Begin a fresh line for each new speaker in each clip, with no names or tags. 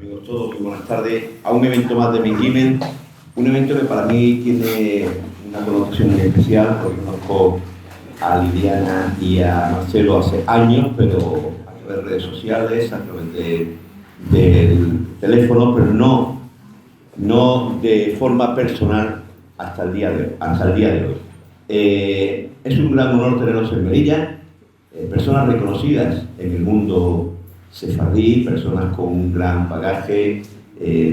amigos todos, muy buenas tardes a un evento más de Mengimen, un evento que para mí tiene una connotación muy especial, porque conozco a Liliana y a Marcelo hace años, pero a través de redes sociales, a través del teléfono, pero no de forma personal hasta el día de hoy. Es un gran honor tenerlos en Melilla, personas reconocidas en el mundo sefardí, personas con un gran bagaje,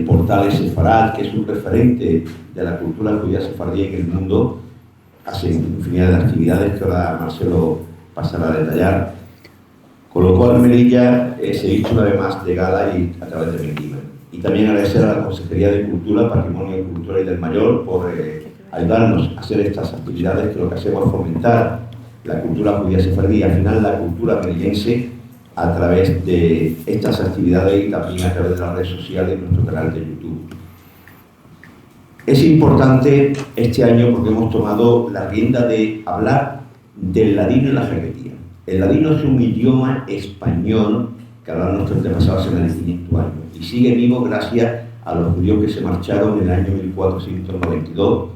Portales Sefarad, que es un referente de la cultura judía sefardí en el mundo, hacen infinidad de actividades que ahora Marcelo pasará a detallar. Con lo cual Melilla se hizo una vez más de gala y a través de Mengimen. Y también agradecer a la Consejería de Cultura, Patrimonio Cultural y del Mayor por ayudarnos a hacer estas actividades, que lo que hacemos es fomentar la cultura judía sefardí, al final la cultura melillense, a través de estas actividades y también a través de las redes sociales y nuestro canal de YouTube. Es importante este año porque hemos tomado la rienda de hablar del ladino y la jerguetía. El ladino es un idioma español que hablaron nuestros antepasados en el 500 años y sigue vivo gracias a los judíos que se marcharon en el año 1492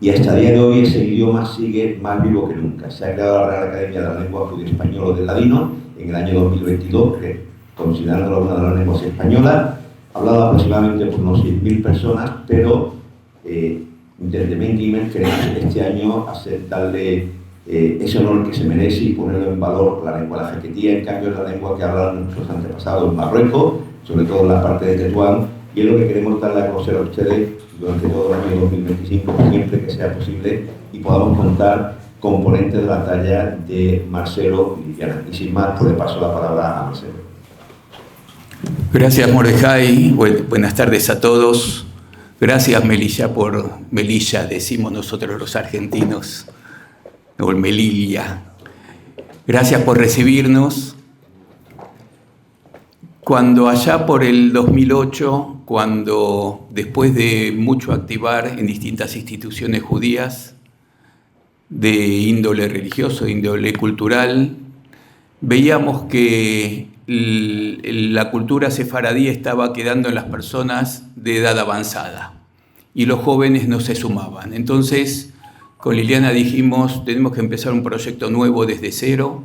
y hasta el día de hoy ese idioma sigue más vivo que nunca. Se ha creado la Real Academia de la Lengua Judía Española del Ladino en el año 2022, que considerándolo una de las lenguas españolas, hablada aproximadamente por unos 6.000 personas, pero desde Mengimen queremos este año darle ese honor que se merece y ponerlo en valor la lengua de la jerguetía. En cambio es la lengua que hablan nuestros antepasados en Marruecos, sobre todo en la parte de Tetuán, y es lo que queremos darle a conocer a ustedes durante todo el año 2025, siempre que sea posible, y podamos contar componentes de la talla de Marcelo y Liliana. Y sin más, pues le paso la palabra a Marcelo.
Gracias, Mordejai. Buenas tardes a todos. Gracias, Melilla, por Melilla, decimos nosotros los argentinos, o Melilla. Gracias por recibirnos. Cuando allá por el 2008, cuando después de mucho activar en distintas instituciones judías, de índole religioso, de índole cultural, veíamos que la cultura sefaradí estaba quedando en las personas de edad avanzada y los jóvenes no se sumaban. Entonces, con Liliana dijimos, tenemos que empezar un proyecto nuevo desde cero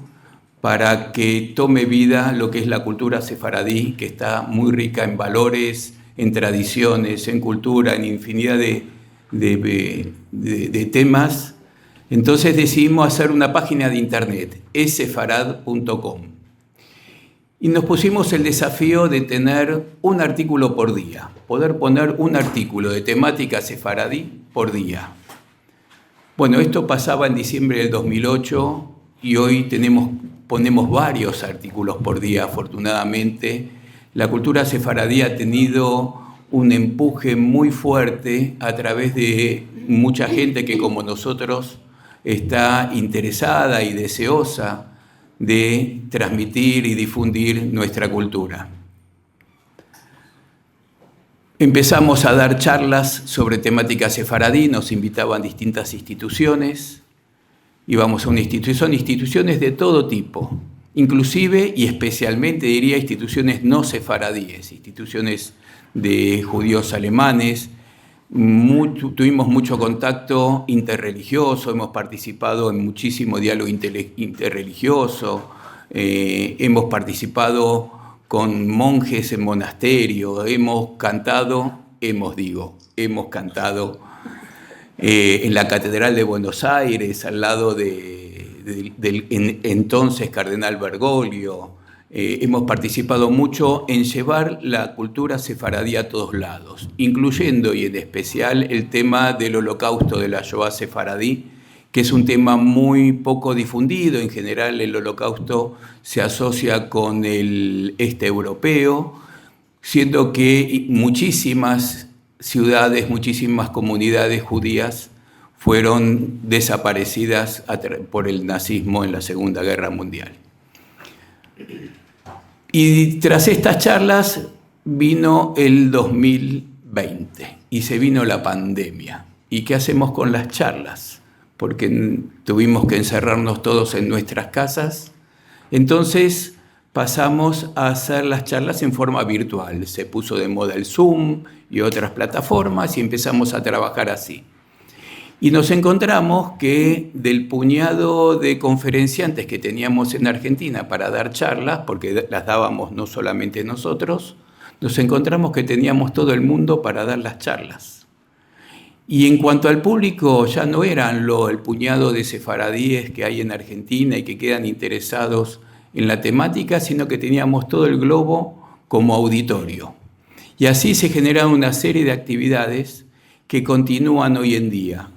para que tome vida lo que es la cultura sefaradí, que está muy rica en valores, en tradiciones, en cultura, en infinidad de temas. Entonces decidimos hacer una página de internet, essefarad.com. Y nos pusimos el desafío de tener un artículo por día, poder poner un artículo de temática sefaradí por día. Bueno, esto pasaba en diciembre del 2008 y hoy ponemos varios artículos por día, afortunadamente. La cultura sefaradí ha tenido un empuje muy fuerte a través de mucha gente que, como nosotros, está interesada y deseosa de transmitir y difundir nuestra cultura. Empezamos a dar charlas sobre temática sefaradí, nos invitaban distintas instituciones, íbamos a una institución, instituciones de todo tipo, inclusive y especialmente diría instituciones no sefaradíes, instituciones de judíos alemanes. Tuvimos mucho contacto interreligioso, hemos participado en muchísimo diálogo interreligioso, hemos participado con monjes en monasterio, hemos cantado en la Catedral de Buenos Aires, al lado del entonces Cardenal Bergoglio. Hemos participado mucho en llevar la cultura sefaradí a todos lados, incluyendo y en especial el tema del holocausto de la Shoah sefaradí, que es un tema muy poco difundido. En general el holocausto se asocia con el este europeo, siendo que muchísimas ciudades, muchísimas comunidades judías fueron desaparecidas por el nazismo en la Segunda Guerra Mundial. Y tras estas charlas vino el 2020 y se vino la pandemia. ¿Y qué hacemos con las charlas? Porque tuvimos que encerrarnos todos en nuestras casas. Entonces pasamos a hacer las charlas en forma virtual. Se puso de moda el Zoom y otras plataformas y empezamos a trabajar así. Y nos encontramos que del puñado de conferenciantes que teníamos en Argentina para dar charlas, porque las dábamos no solamente nosotros, nos encontramos que teníamos todo el mundo para dar las charlas. Y en cuanto al público, ya no eran el puñado de sefaradíes que hay en Argentina y que quedan interesados en la temática, sino que teníamos todo el globo como auditorio. Y así se generaron una serie de actividades que continúan hoy en día.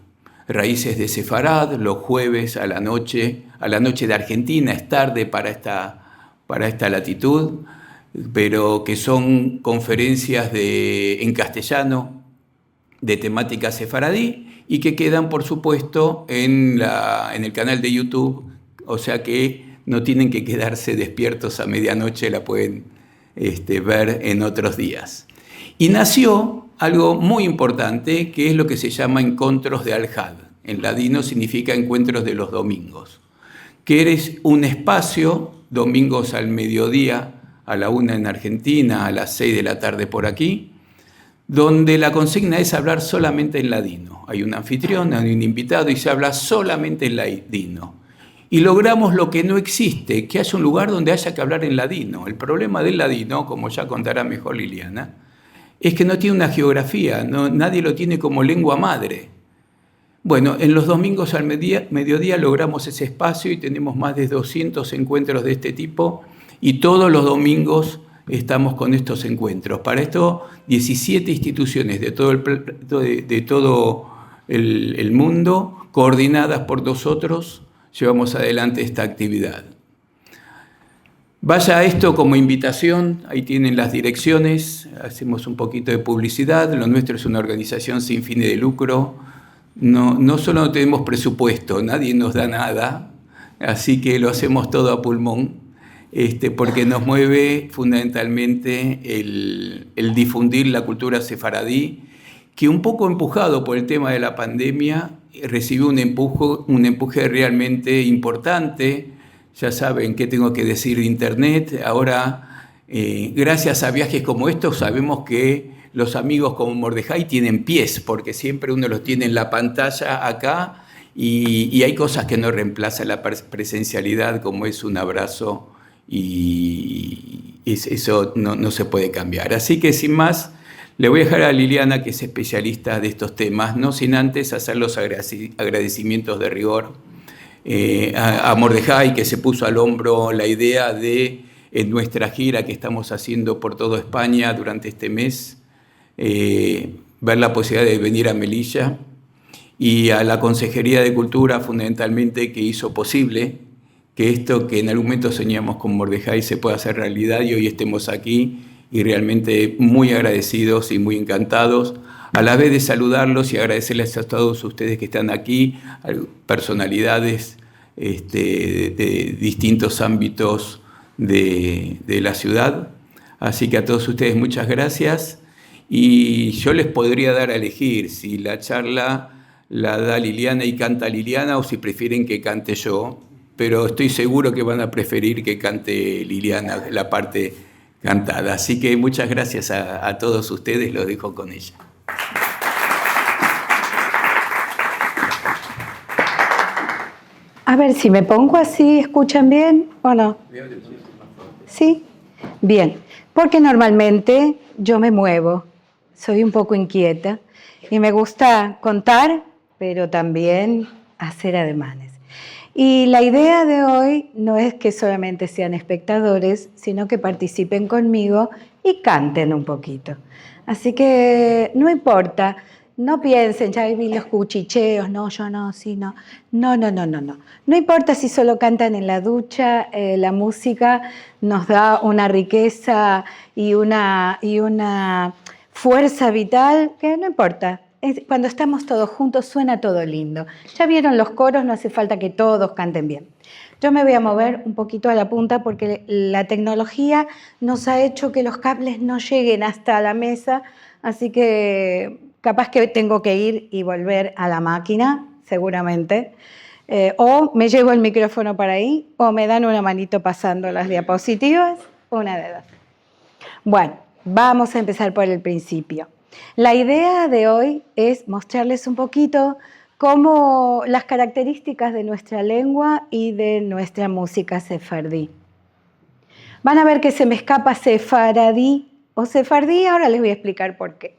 Raíces de Sefarad, los jueves a la noche de Argentina, es tarde para esta latitud, pero que son conferencias en castellano de temática sefaradí y que quedan, por supuesto, en el canal de YouTube, o sea que no tienen que quedarse despiertos a medianoche, la pueden ver en otros días. Y nació algo muy importante, que es lo que se llama Encontros de Al-Had. En ladino significa Encuentros de los Domingos, que es un espacio, domingos al mediodía, a la 1 en Argentina, a las 6 de la tarde por aquí, donde la consigna es hablar solamente en ladino. Hay un anfitrión, hay un invitado y se habla solamente en ladino. Y logramos lo que no existe, que haya un lugar donde haya que hablar en ladino. El problema del ladino, como ya contará mejor Liliana, es que no tiene una geografía, nadie lo tiene como lengua madre. Bueno, en los domingos al mediodía logramos ese espacio y tenemos más de 200 encuentros de este tipo y todos los domingos estamos con estos encuentros. Para esto, 17 instituciones de todo el mundo, coordinadas por nosotros, llevamos adelante esta actividad. Vaya esto como invitación, ahí tienen las direcciones, hacemos un poquito de publicidad, lo nuestro es una organización sin fines de lucro, no solo no tenemos presupuesto, nadie nos da nada, así que lo hacemos todo a pulmón, porque nos mueve fundamentalmente el difundir la cultura sefaradí, que un poco empujado por el tema de la pandemia, recibió un empuje realmente importante. Ya saben qué tengo que decir de Internet. Ahora, gracias a viajes como estos, sabemos que los amigos como Mordejai tienen pies, porque siempre uno los tiene en la pantalla acá y hay cosas que no reemplazan la presencialidad, como es un abrazo, y eso no se puede cambiar. Así que sin más, le voy a dejar a Liliana, que es especialista de estos temas, no sin antes hacer los agradecimientos de rigor a Mordejai, que se puso al hombro la idea de, en nuestra gira que estamos haciendo por toda España durante este mes, ver la posibilidad de venir a Melilla, y a la Consejería de Cultura, fundamentalmente, que hizo posible que esto que en algún momento soñamos con Mordejai se pueda hacer realidad y hoy estemos aquí, y realmente muy agradecidos y muy encantados, a la vez de saludarlos y agradecerles a todos ustedes que están aquí, personalidades de distintos ámbitos de la ciudad. Así que a todos ustedes muchas gracias, y yo les podría dar a elegir si la charla la da Liliana y canta Liliana o si prefieren que cante yo, pero estoy seguro que van a preferir que cante Liliana la parte cantada. Así que muchas gracias a todos ustedes, los dejo con ella.
A ver, si me pongo así, ¿escuchan bien o no? ¿Sí? Bien, porque normalmente yo me muevo, soy un poco inquieta y me gusta contar, pero también hacer ademanes. Y la idea de hoy no es que solamente sean espectadores, sino que participen conmigo y canten un poquito. Así que no importa, no piensen, ya vi los cuchicheos, no, yo no, sí, no. No. No importa si solo cantan en la ducha, la música nos da una riqueza y una fuerza vital que no importa. Cuando estamos todos juntos suena todo lindo. Ya vieron los coros, no hace falta que todos canten bien. Yo me voy a mover un poquito a la punta porque la tecnología nos ha hecho que los cables no lleguen hasta la mesa, así que capaz que tengo que ir y volver a la máquina, seguramente. O me llevo el micrófono para ahí, o me dan una manito pasando las diapositivas, una de dos. Bueno, vamos a empezar por el principio. La idea de hoy es mostrarles un poquito cómo las características de nuestra lengua y de nuestra música sefardí. Van a ver que se me escapa sefaradí o sefardí, ahora les voy a explicar por qué.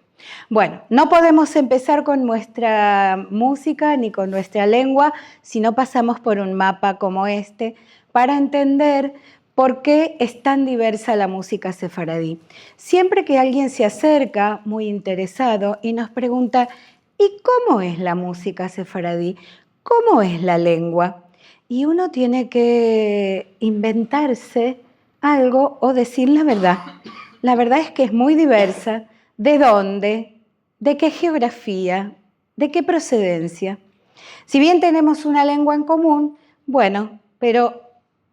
Bueno, no podemos empezar con nuestra música ni con nuestra lengua si no pasamos por un mapa como este para entender por qué es tan diversa la música sefaradí. Siempre que alguien se acerca muy interesado y nos pregunta ¿y cómo es la música sefaradí? ¿Cómo es la lengua? Y uno tiene que inventarse algo o decir la verdad. La verdad es que es muy diversa. ¿De dónde? ¿De qué geografía? ¿De qué procedencia? Si bien tenemos una lengua en común, bueno, pero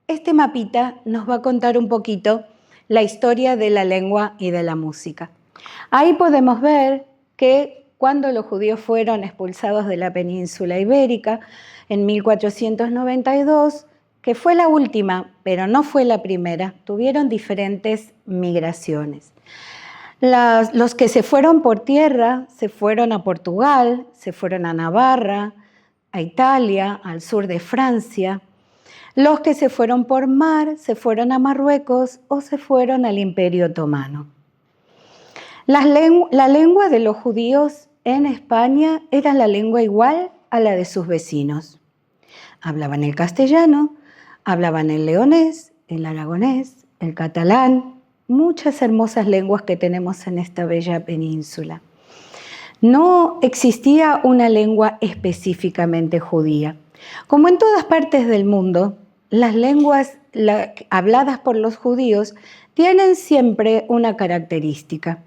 este mapita nos va a contar un poquito la historia de la lengua y de la música. Ahí podemos ver que cuando los judíos fueron expulsados de la península ibérica en 1492, que fue la última, pero no fue la primera, tuvieron diferentes migraciones. Los que se fueron por tierra se fueron a Portugal, se fueron a Navarra, a Italia, al sur de Francia. Los que se fueron por mar se fueron a Marruecos o se fueron al Imperio Otomano. La lengua de los judíos en España era la lengua igual a la de sus vecinos. Hablaban el castellano, hablaban el leonés, el aragonés, el catalán, muchas hermosas lenguas que tenemos en esta bella península. No existía una lengua específicamente judía. Como en todas partes del mundo, las lenguas habladas por los judíos tienen siempre una característica,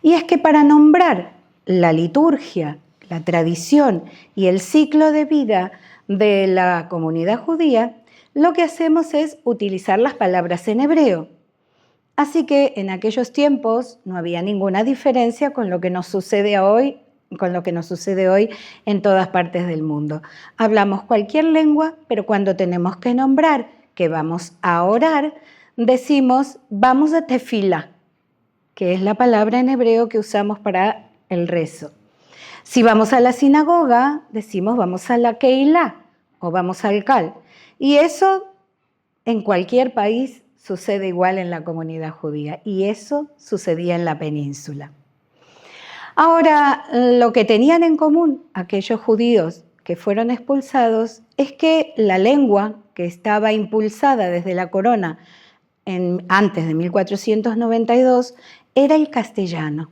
y es que para nombrar la liturgia, la tradición y el ciclo de vida de la comunidad judía, lo que hacemos es utilizar las palabras en hebreo. Así que en aquellos tiempos no había ninguna diferencia con lo que nos sucede hoy en todas partes del mundo. Hablamos cualquier lengua, pero cuando tenemos que nombrar que vamos a orar, decimos vamos a tefila, que es la palabra en hebreo que usamos para el rezo. Si vamos a la sinagoga, decimos vamos a la Keilah o vamos al Kal. Y eso en cualquier país sucede igual en la comunidad judía, y eso sucedía en la península. Ahora, lo que tenían en común aquellos judíos que fueron expulsados es que la lengua que estaba impulsada desde la corona antes de 1492 era el castellano.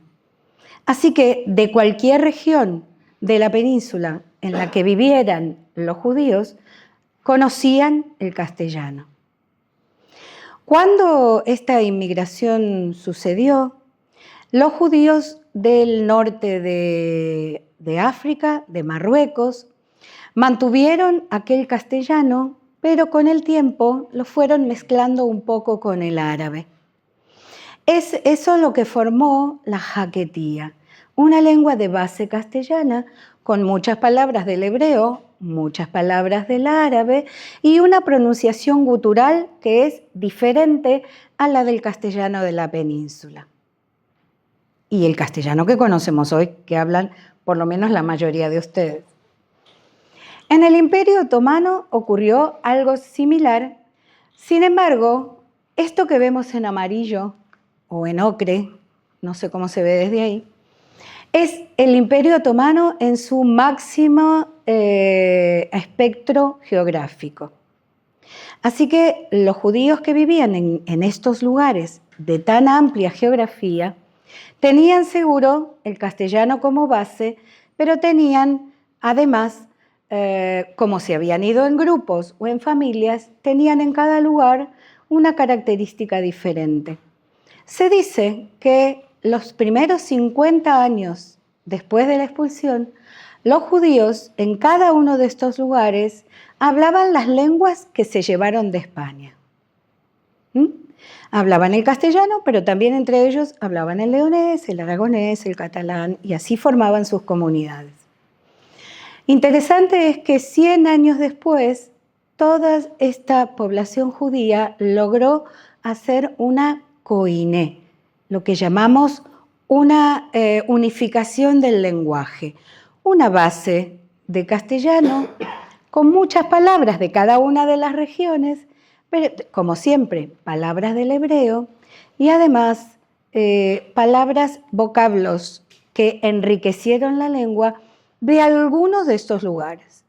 Así que de cualquier región de la península en la que vivieran los judíos, conocían el castellano. Cuando esta inmigración sucedió, los judíos del norte de África, de Marruecos, mantuvieron aquel castellano, pero con el tiempo lo fueron mezclando un poco con el árabe. Es eso lo que formó la jaquetía, una lengua de base castellana con muchas palabras del hebreo, muchas palabras del árabe y una pronunciación gutural que es diferente a la del castellano de la península. Y el castellano que conocemos hoy, que hablan por lo menos la mayoría de ustedes. En el Imperio Otomano ocurrió algo similar. Sin embargo, esto que vemos en amarillo o en ocre, no sé cómo se ve desde ahí, es el Imperio Otomano en su máximo espectro geográfico. Así que los judíos que vivían en estos lugares de tan amplia geografía tenían seguro el castellano como base, pero tenían además, como se habían ido en grupos o en familias, tenían en cada lugar una característica diferente. Se dice que los primeros 50 años después de la expulsión, los judíos en cada uno de estos lugares hablaban las lenguas que se llevaron de España. Hablaban el castellano, pero también entre ellos hablaban el leonés, el aragonés, el catalán, y así formaban sus comunidades. Interesante es que 100 años después, toda esta población judía logró hacer una koiné, lo que llamamos una unificación del lenguaje, una base de castellano con muchas palabras de cada una de las regiones, pero como siempre, palabras del hebreo y además palabras, vocablos que enriquecieron la lengua de algunos de estos lugares.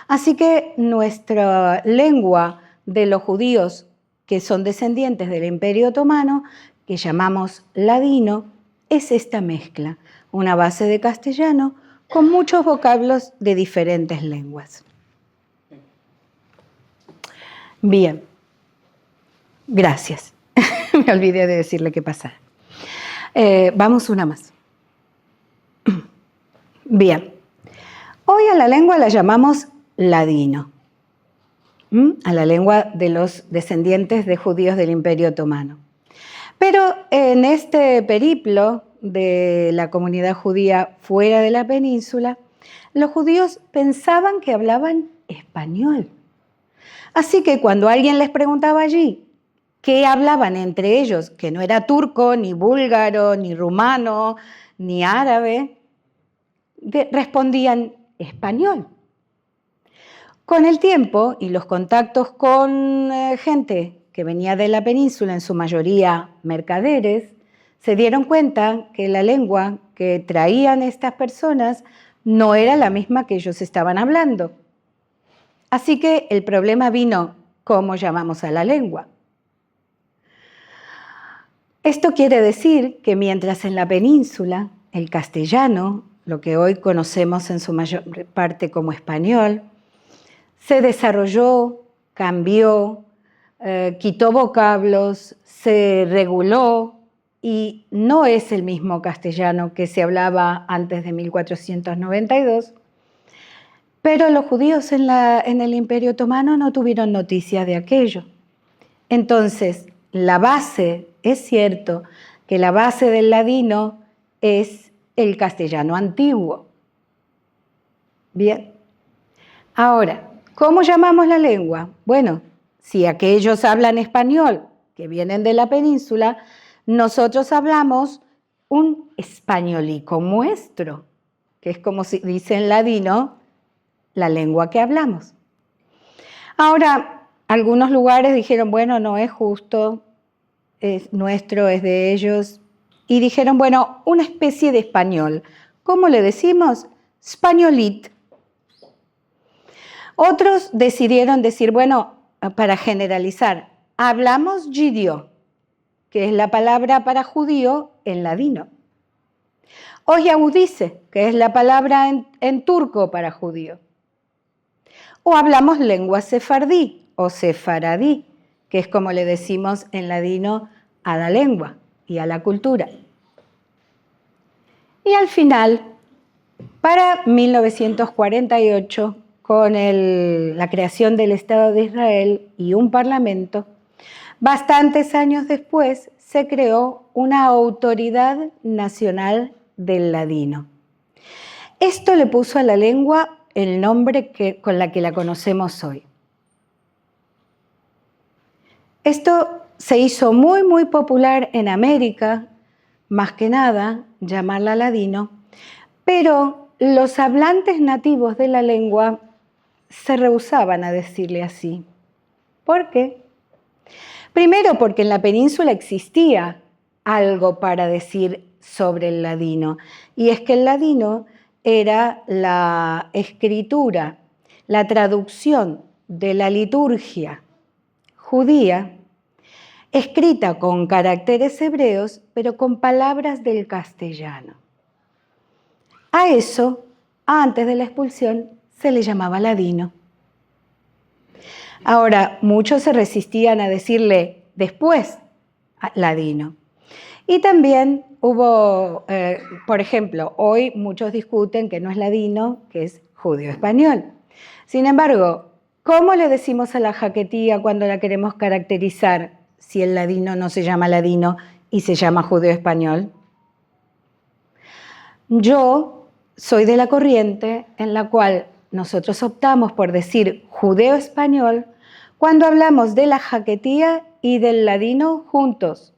Así que nuestra lengua de los judíos que son descendientes del Imperio Otomano, que llamamos ladino, es esta mezcla, una base de castellano con muchos vocablos de diferentes lenguas. Bien, gracias. Me olvidé de decirle qué pasara. Vamos una más. Bien, hoy a la lengua la llamamos ladino, a la lengua de los descendientes de judíos del Imperio Otomano. Pero en este periplo de la comunidad judía fuera de la península, los judíos pensaban que hablaban español. Así que cuando alguien les preguntaba allí qué hablaban entre ellos, que no era turco, ni búlgaro, ni rumano, ni árabe, respondían español. Con el tiempo y los contactos con gente que venía de la península, en su mayoría mercaderes, se dieron cuenta que la lengua que traían estas personas no era la misma que ellos estaban hablando. Así que el problema vino, ¿cómo llamamos a la lengua? Esto quiere decir que mientras en la península el castellano, lo que hoy conocemos en su mayor parte como español, se desarrolló, cambió, quitó vocablos, se reguló y no es el mismo castellano que se hablaba antes de 1492, pero los judíos en el Imperio Otomano no tuvieron noticia de aquello. Entonces, la base, es cierto que la base del ladino es el castellano antiguo. Bien. Ahora, ¿cómo llamamos la lengua? Bueno, si aquellos hablan español, que vienen de la península, nosotros hablamos un españolico nuestro, que es como se dice en ladino, la lengua que hablamos. Ahora, algunos lugares dijeron, bueno, no es justo, es nuestro, es de ellos, y dijeron, bueno, una especie de español. ¿Cómo le decimos? Españolit. Otros decidieron decir, bueno, para generalizar, hablamos judío, que es la palabra para judío en ladino. O yahudice, que es la palabra en turco para judío. O hablamos lengua sefardí o sefaradí, que es como le decimos en ladino a la lengua y a la cultura. Y al final, para 1948, con la creación del Estado de Israel y un parlamento, bastantes años después se creó una autoridad nacional del ladino. Esto le puso a la lengua el nombre con la que la conocemos hoy. Esto se hizo muy, muy popular en América, más que nada, llamarla ladino, pero los hablantes nativos de la lengua se rehusaban a decirle así. ¿Por qué? Primero, porque en la península existía algo para decir sobre el ladino, y es que el ladino era la escritura, la traducción de la liturgia judía, escrita con caracteres hebreos, pero con palabras del castellano. A eso, antes de la expulsión, se le llamaba ladino. Ahora, muchos se resistían a decirle después ladino. Y también hubo, por ejemplo, hoy muchos discuten que no es ladino, que es judío-español. Sin embargo, ¿cómo le decimos a la jaquetía cuando la queremos caracterizar si el ladino no se llama ladino y se llama judío-español? Yo soy de la corriente en la cual nosotros optamos por decir judeo-español cuando hablamos de la jaquetía y del ladino juntos,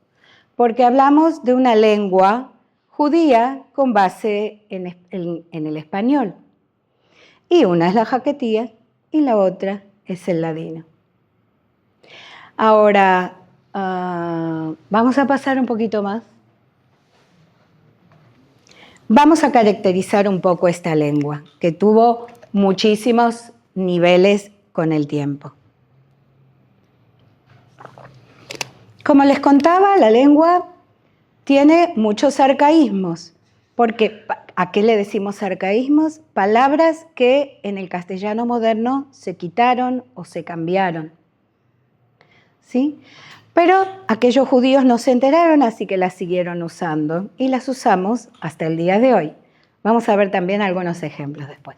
porque hablamos de una lengua judía con base en el español. Y una es la jaquetía y la otra es el ladino. Ahora, vamos a pasar un poquito más. Vamos a caracterizar un poco esta lengua, que tuvo muchísimos niveles con el tiempo. Como les contaba, la lengua tiene muchos arcaísmos. Porque, ¿a qué le decimos arcaísmos? Palabras que en el castellano moderno se quitaron o se cambiaron. ¿Sí? Pero aquellos judíos no se enteraron, así que las siguieron usando y las usamos hasta el día de hoy. Vamos a ver también algunos ejemplos después.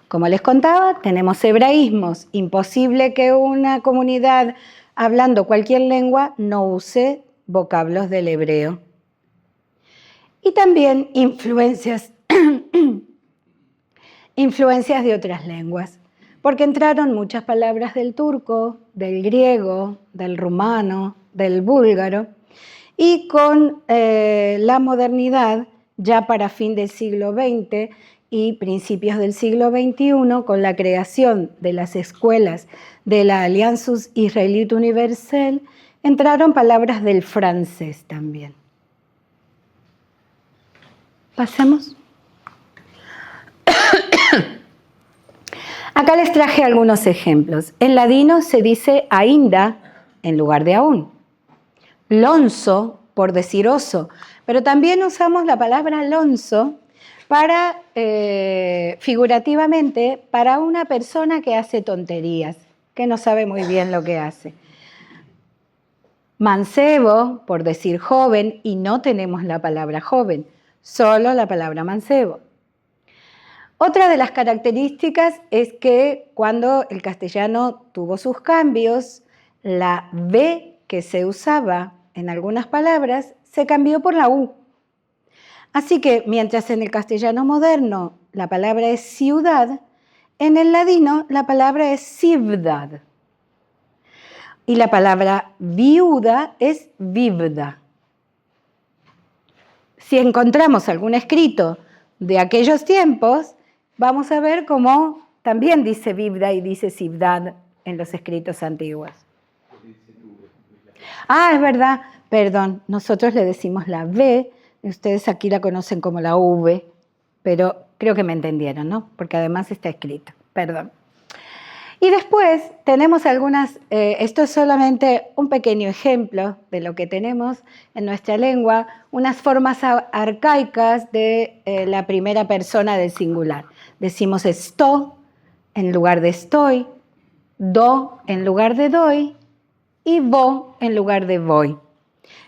Como les contaba, tenemos hebraísmos. Imposible que una comunidad hablando cualquier lengua no use vocablos del hebreo. Y también influencias de otras lenguas, porque entraron muchas palabras del turco, del griego, del rumano, del búlgaro, y con la modernidad, ya para fin del siglo XX y principios del siglo XXI, con la creación de las escuelas de la Alliance Israélite Universelle, entraron palabras del francés también. Pasemos. Acá les traje algunos ejemplos. En ladino se dice ainda en lugar de aún. Lonzo, por decir oso. Pero también usamos la palabra lonzo para, figurativamente, para una persona que hace tonterías, que no sabe muy bien lo que hace. Mancebo, por decir joven, y no tenemos la palabra joven, solo la palabra mancebo. Otra de las características es que cuando el castellano tuvo sus cambios, la B que se usaba en algunas palabras se cambió por la U. Así que mientras en el castellano moderno la palabra es ciudad, en el ladino la palabra es ciudad. Y la palabra viuda es vivda. Si encontramos algún escrito de aquellos tiempos, vamos a ver cómo también dice vivda y dice ciudad en los escritos antiguos. Ah, es verdad, perdón, nosotros le decimos la V, ustedes aquí la conocen como la V, pero creo que me entendieron, ¿no? Porque además está escrito, perdón. Y después tenemos algunas, esto es solamente un pequeño ejemplo de lo que tenemos en nuestra lengua, unas formas arcaicas de la primera persona del singular. Decimos esto en lugar de estoy, do en lugar de doy y vo en lugar de voy.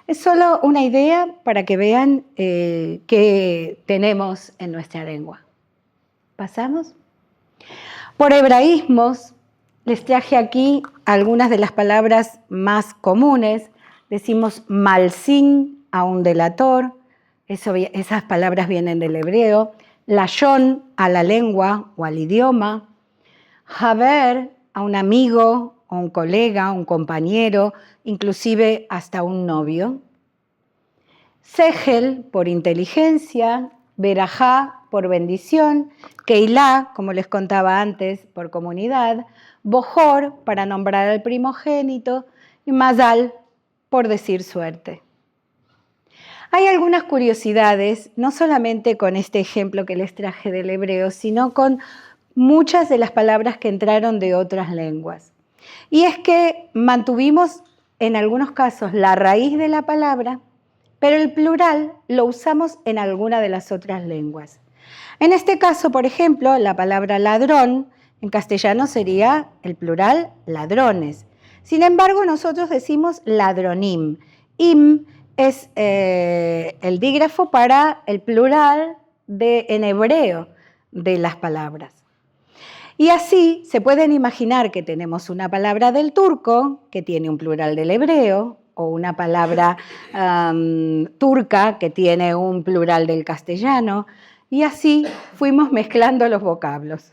Es solo una idea para que vean qué tenemos en nuestra lengua. ¿Pasamos? Por hebraísmos, les traje aquí algunas de las palabras más comunes. Decimos malsin a un delator, esas palabras vienen del hebreo. Lashon a la lengua o al idioma. Haber a un amigo, a un colega, a un compañero, inclusive hasta un novio. Sehel por inteligencia, Berajá por bendición, Keilah, como les contaba antes, por comunidad, Bohor para nombrar al primogénito y Mazal por decir suerte. Hay algunas curiosidades, no solamente con este ejemplo que les traje del hebreo, sino con muchas de las palabras que entraron de otras lenguas. Y es que mantuvimos en algunos casos la raíz de la palabra, pero el plural lo usamos en alguna de las otras lenguas. En este caso, por ejemplo, la palabra ladrón en castellano sería el plural ladrones. Sin embargo, nosotros decimos ladronim. Im es el dígrafo para el plural en hebreo de las palabras. Y así se pueden imaginar que tenemos una palabra del turco que tiene un plural del hebreo, o una palabra turca que tiene un plural del castellano, y así fuimos mezclando los vocablos.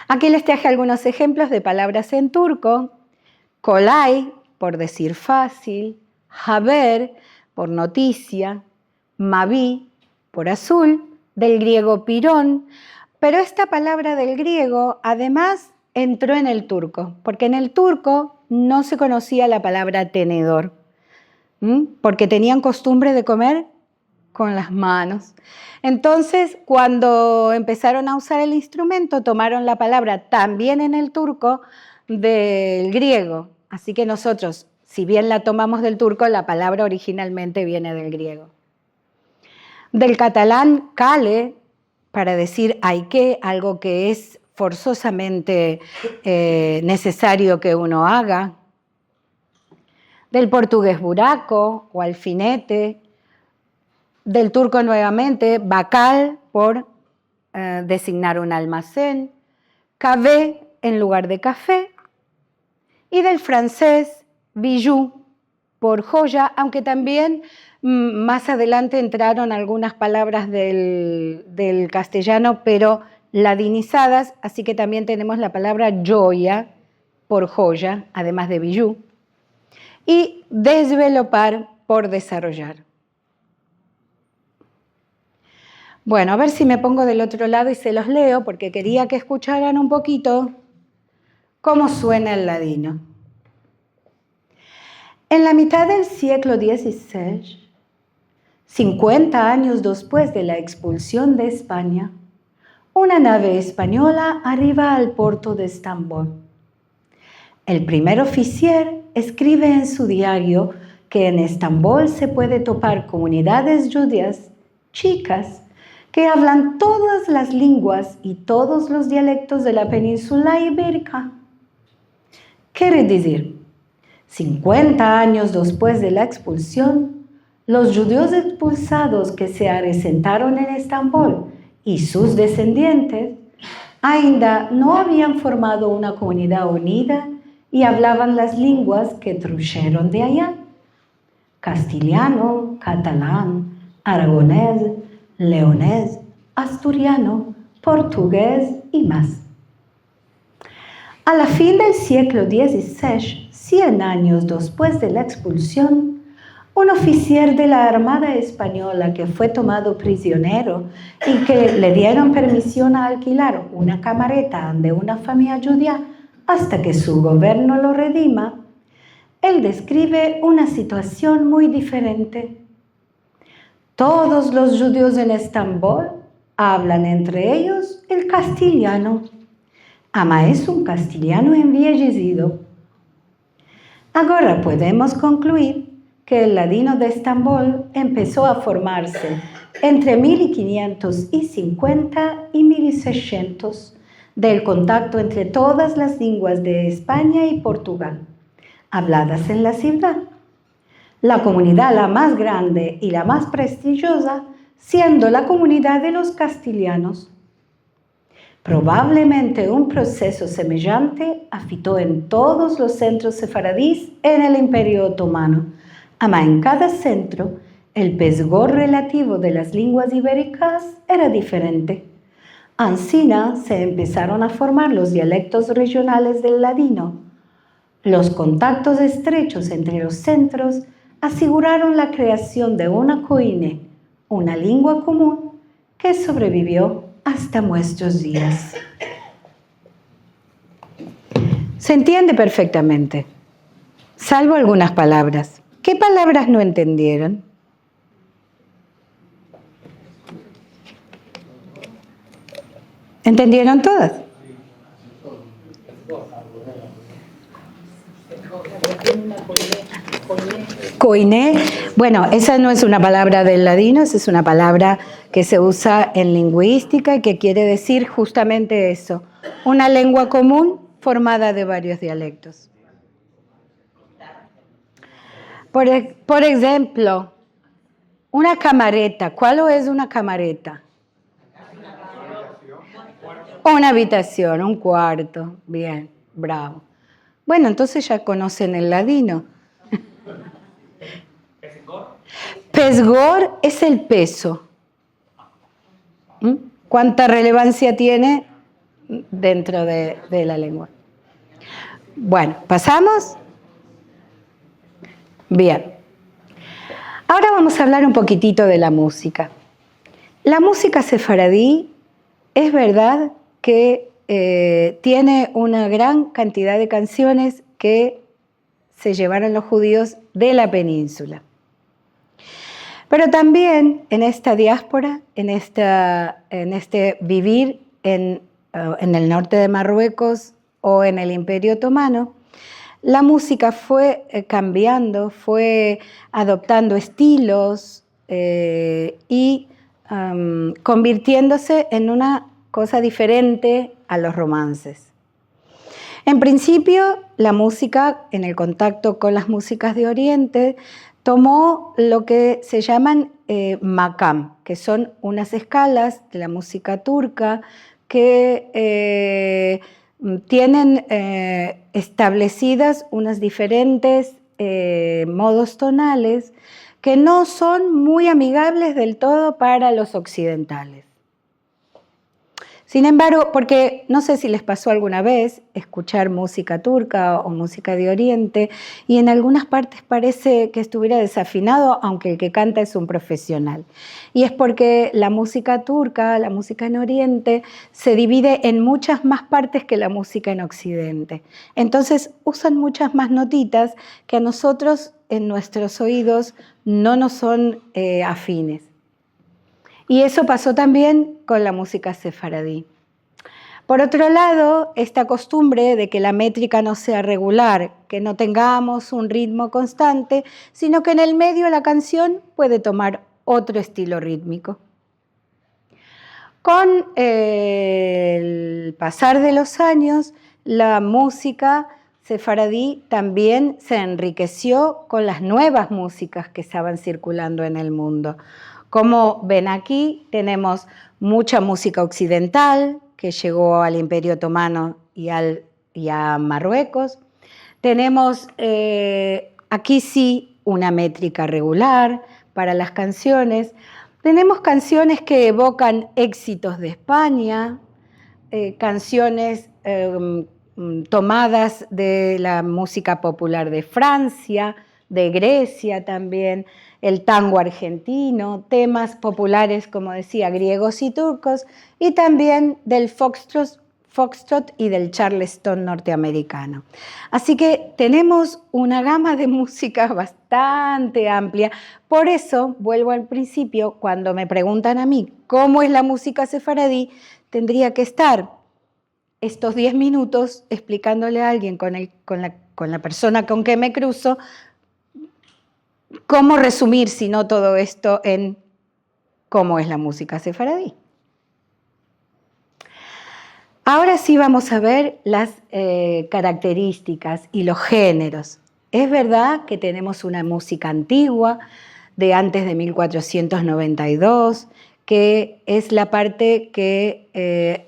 Aquí les traje algunos ejemplos de palabras en turco. Kolay, por decir fácil, haber, por noticia, mavi, por azul, del griego pirón, pero esta palabra del griego además entró en el turco, porque en el turco no se conocía la palabra tenedor, porque tenían costumbre de comer con las manos. Entonces, cuando empezaron a usar el instrumento, tomaron la palabra también en el turco del griego. Así que nosotros, si bien la tomamos del turco, la palabra originalmente viene del griego. Del catalán cale, para decir hay que, algo que es forzosamente necesario que uno haga. Del portugués buraco o alfinete. Del turco nuevamente, bacal, por designar un almacén. Café en lugar de café. Y del francés, bijou, por joya, aunque también más adelante entraron algunas palabras del castellano, pero ladinizadas, así que también tenemos la palabra joya, por joya, además de bijou. Y desvelopar, por desarrollar. Bueno, a ver si me pongo del otro lado y se los leo, porque quería que escucharan un poquito cómo suena el ladino. En la mitad del siglo XVI, 50 años después de la expulsión de España, una nave española arriba al puerto de Estambul. El primer oficial escribe en su diario que en Estambul se puede topar comunidades judías, chicas, que hablan todas las lenguas y todos los dialectos de la península ibérica. Quiere decir, 50 años después de la expulsión, los judíos expulsados que se asentaron en Estambul y sus descendientes ainda no habían formado una comunidad unida y hablaban las lenguas que trajeron de allá: castellano, catalán, aragonés, leonés, asturiano, portugués y más. A la fin del siglo XVI, 100 años después de la expulsión, un oficial de la Armada Española que fue tomado prisionero y que le dieron permisión a alquilar una camareta de una familia judía hasta que su gobierno lo redima, él describe una situación muy diferente. Todos los judíos en Estambul hablan entre ellos el castellano. Ama es un castellano envejecido. Ahora podemos concluir que el ladino de Estambul empezó a formarse entre 1550 y 1600 del contacto entre todas las lenguas de España y Portugal, habladas en la ciudad. La comunidad la más grande y la más prestigiosa siendo la comunidad de los castellanos. Probablemente un proceso semejante afectó en todos los centros sefaradíes en el Imperio Otomano, ama en cada centro el peso relativo de las lenguas ibéricas era diferente. Ansina se empezaron a formar los dialectos regionales del ladino. Los contactos estrechos entre los centros aseguraron la creación de una coine, una lengua común que sobrevivió hasta nuestros días. Se entiende perfectamente, salvo algunas palabras. ¿Qué palabras no entendieron? ¿Entendieron todas? Coiné, bueno, esa no es una palabra del ladino, esa es una palabra que se usa en lingüística y que quiere decir justamente eso, una lengua común formada de varios dialectos. Por ejemplo, una camareta. ¿Cuál es una camareta? Una habitación, un cuarto. Bien, bravo. Bueno, entonces ya conocen el ladino. Pesgor es el peso. ¿Cuánta relevancia tiene dentro de la lengua? Bueno, ¿pasamos? Bien. Ahora vamos a hablar un poquitito de la música. La música sefaradí es verdad que tiene una gran cantidad de canciones que se llevaron los judíos de la península. Pero también en esta diáspora, en este vivir en el norte de Marruecos o en el Imperio Otomano, la música fue cambiando, fue adoptando estilos y convirtiéndose en una cosa diferente a los romances. En principio, la música, en el contacto con las músicas de Oriente, tomó lo que se llaman makam, que son unas escalas de la música turca que tienen establecidas unas diferentes modos tonales que no son muy amigables del todo para los occidentales. Sin embargo, porque no sé si les pasó alguna vez escuchar música turca o música de Oriente y en algunas partes parece que estuviera desafinado, aunque el que canta es un profesional. Y es porque la música turca, la música en Oriente, se divide en muchas más partes que la música en Occidente. Entonces usan muchas más notitas que a nosotros en nuestros oídos no nos son afines. Y eso pasó también con la música sefaradí. Por otro lado, esta costumbre de que la métrica no sea regular, que no tengamos un ritmo constante, sino que en el medio la canción puede tomar otro estilo rítmico. Con el pasar de los años, la música sefaradí también se enriqueció con las nuevas músicas que estaban circulando en el mundo. Como ven aquí, tenemos mucha música occidental que llegó al Imperio Otomano y a Marruecos. Tenemos aquí sí una métrica regular para las canciones. Tenemos canciones que evocan éxitos de España, canciones tomadas de la música popular de Francia, de Grecia también, el tango argentino, temas populares, como decía, griegos y turcos, y también del foxtrot y del charleston norteamericano. Así que tenemos una gama de música bastante amplia. Por eso, vuelvo al principio, cuando me preguntan a mí cómo es la música sefaradí, tendría que estar estos 10 minutos explicándole a alguien con la persona con que me cruzo cómo resumir, si no todo esto, en cómo es la música sefaradí. Ahora sí vamos a ver las características y los géneros. Es verdad que tenemos una música antigua de antes de 1492, que es la parte que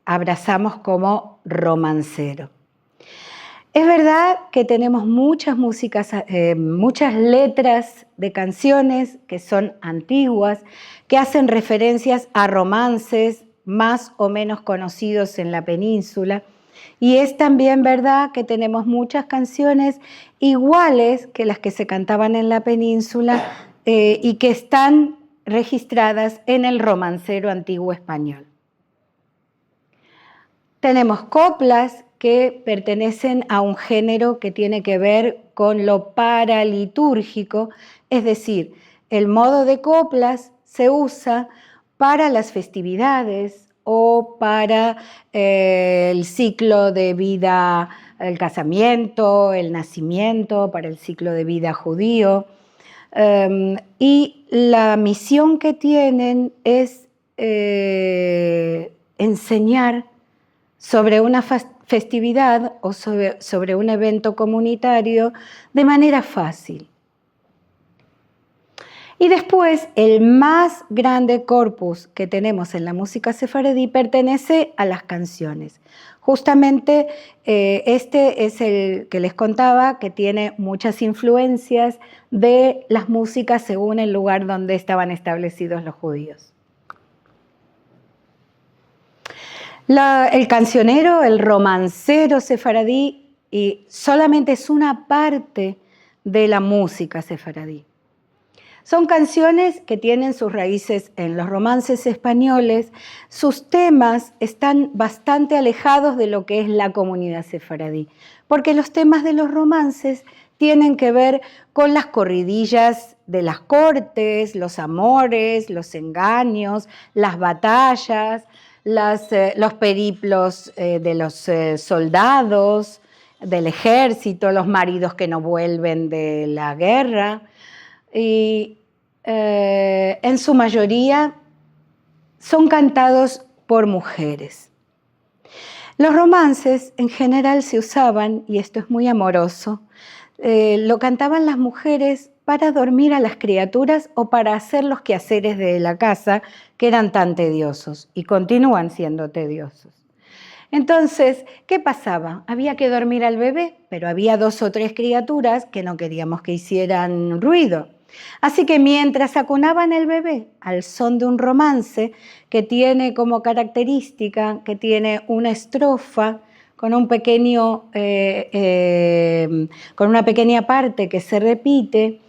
abrazamos como romancero. Es verdad que tenemos muchas letras de canciones que son antiguas, que hacen referencias a romances más o menos conocidos en la península. Y es también verdad que tenemos muchas canciones iguales que las que se cantaban en la península y que están registradas en el romancero antiguo español. Tenemos coplas que pertenecen a un género que tiene que ver con lo paralitúrgico, es decir, el modo de coplas se usa para las festividades o para el ciclo de vida, el casamiento, el nacimiento, para el ciclo de vida judío. Y la misión que tienen es enseñar sobre una festividad o sobre un evento comunitario de manera fácil. Y después, el más grande corpus que tenemos en la música sefaradí pertenece a las canciones. Justamente este es el que les contaba, que tiene muchas influencias de las músicas según el lugar donde estaban establecidos los judíos. El cancionero, el romancero sefaradí, y solamente es una parte de la música sefaradí. Son canciones que tienen sus raíces en los romances españoles. Sus temas están bastante alejados de lo que es la comunidad sefaradí, porque los temas de los romances tienen que ver con las corridillas de las cortes, los amores, los engaños, las batallas, los periplos de los soldados, del ejército, los maridos que no vuelven de la guerra. Y en su mayoría son cantados por mujeres. Los romances en general se usaban, y esto es muy amoroso, lo cantaban las mujeres para dormir a las criaturas o para hacer los quehaceres de la casa, que eran tan tediosos y continúan siendo tediosos. Entonces, ¿qué pasaba? Había que dormir al bebé, pero había 2 o 3 criaturas que no queríamos que hicieran ruido. Así que mientras acunaban el bebé al son de un romance que tiene como característica, que tiene una estrofa con una pequeña parte que se repite,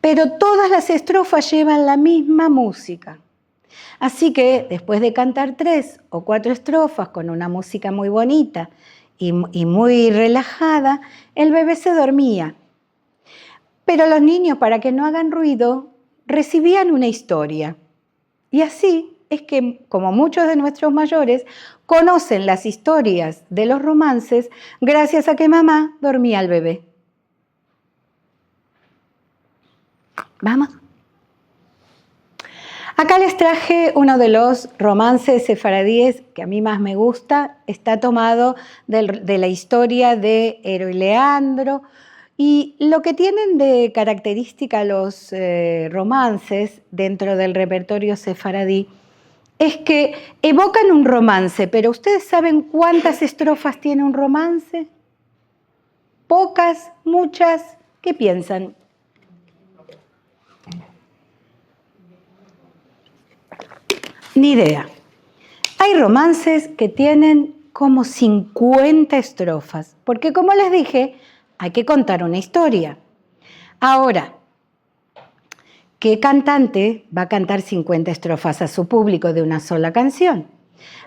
pero todas las estrofas llevan la misma música. Así que después de cantar 3 o 4 estrofas con una música muy bonita y muy relajada, el bebé se dormía. Pero los niños, para que no hagan ruido, recibían una historia. Y así es que, como muchos de nuestros mayores, conocen las historias de los romances gracias a que mamá dormía al bebé. ¿Vamos? Acá les traje uno de los romances sefaradíes que a mí más me gusta. Está tomado de la historia de Ero y Leandro. Y lo que tienen de característica los romances dentro del repertorio sefaradí es que evocan un romance, pero ¿ustedes saben cuántas estrofas tiene un romance? ¿Pocas? ¿Muchas? ¿Qué piensan? Ni idea. Hay romances que tienen como 50 estrofas, porque como les dije, hay que contar una historia. Ahora, ¿qué cantante va a cantar 50 estrofas a su público de una sola canción?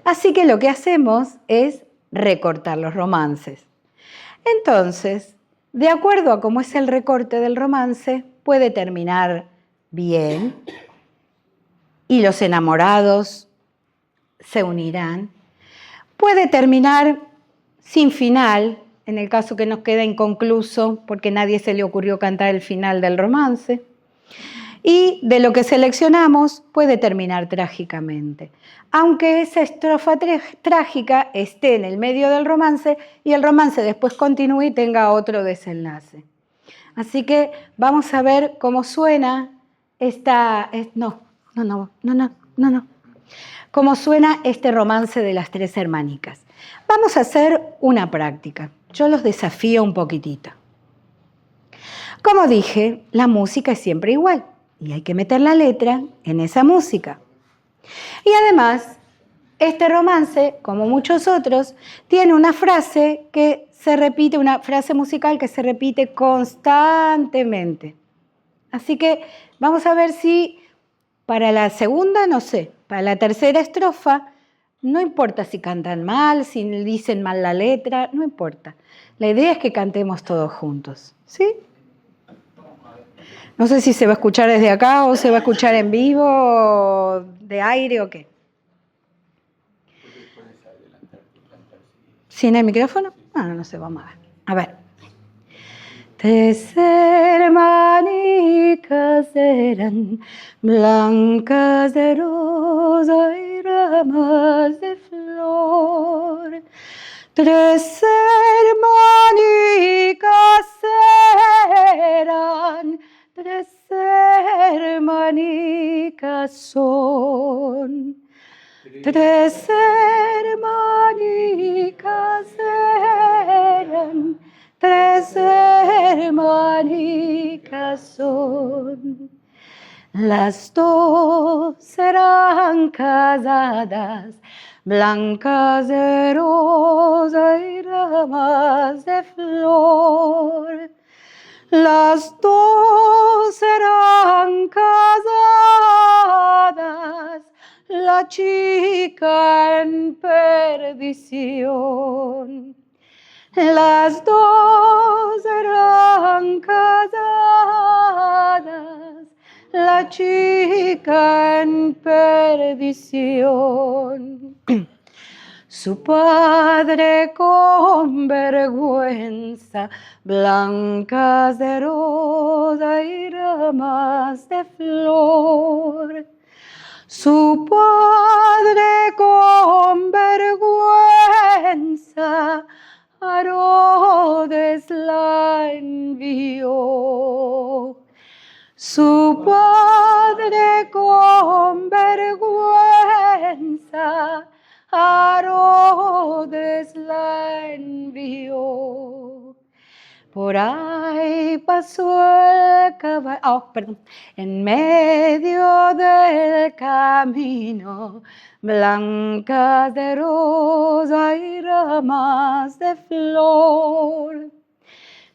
Así que lo que hacemos es recortar los romances. Entonces, de acuerdo a cómo es el recorte del romance, puede terminar bien y los enamorados se unirán. Puede terminar sin final, en el caso que nos queda inconcluso porque nadie se le ocurrió cantar el final del romance. Y de lo que seleccionamos puede terminar trágicamente, aunque esa estrofa trágica esté en el medio del romance y el romance después continúe y tenga otro desenlace. Así que vamos a ver cómo suena cómo suena este romance de las 3 hermanicas. Vamos a hacer una práctica. Yo los desafío un poquitito. Como dije, la música es siempre igual y hay que meter la letra en esa música. Y además, este romance, como muchos otros, tiene una frase que se repite, una frase musical que se repite constantemente. Así que vamos a ver si para la segunda, no sé, para la tercera estrofa, no importa si cantan mal, si dicen mal la letra, no importa. La idea es que cantemos todos juntos, ¿sí? No sé si se va a escuchar desde acá o se va a escuchar en vivo, o de aire o qué. ¿Sin el micrófono? No sé, vamos a ver. A ver. 3 hermanicas eran blancas de rosa y ramas de flor. 3 hermanicas eran, 3 tres hermanicas son. Tres hermanicas eran, tres hermanicas son. Las dos eran casadas, blancas de rosa y ramas de flor. Las dos eran casadas, la chica en perdición. Las dos eran casadas, la chica en perdición. Su padre con vergüenza, blancas de rosa y ramas de flor. Su padre con vergüenza a Herodes la envió. Su padre con vergüenza a Herodes la envió. Por ahí pasó el caballo, en medio del camino, blancas de rosa y ramas de flor.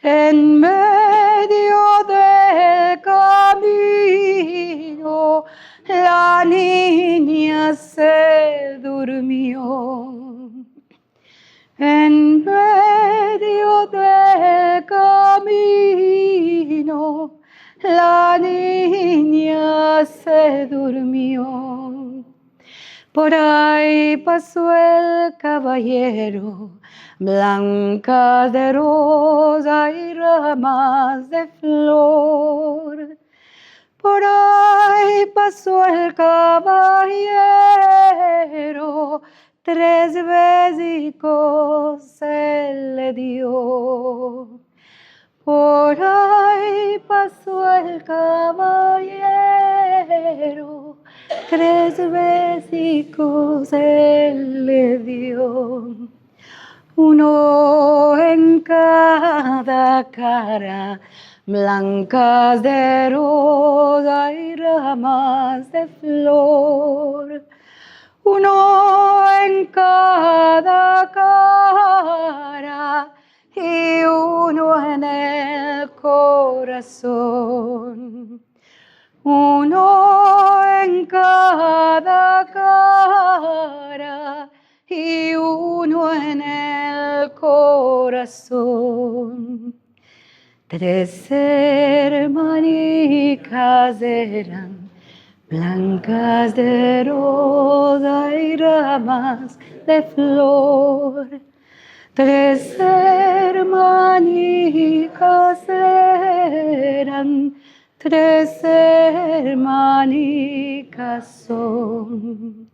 En medio del camino, la niña se durmió. En medio del camino, la niña se durmió. Por ahí pasó el caballero, blancas de rosa y ramas de flor. Por ahí pasó el caballero, tres besicos se le dio. Por ahí pasó el caballero, tres besicos se le dio. Uno en cada cara, blancas de rosa y ramas de flor. Uno en cada cara y uno en el corazón. Uno en cada cara y uno en el corazón. Tres hermanicas eran, blancas de rosa y ramas de flor. Tres hermanicas eran, tres hermanicas son.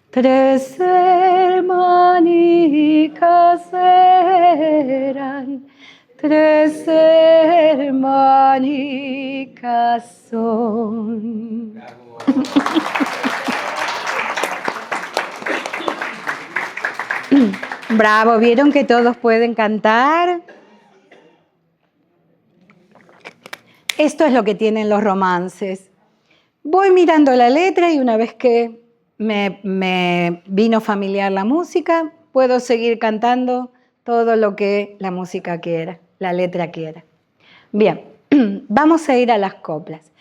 Tres hermanicas eran, tres hermanicas son. Bravo, ¿vieron que todos pueden cantar? Esto es lo que tienen los romances. Voy mirando la letra y una vez que me vino familiar la música, puedo seguir cantando todo lo que la música quiera, la letra quiera. Bien, vamos a ir a las coplas.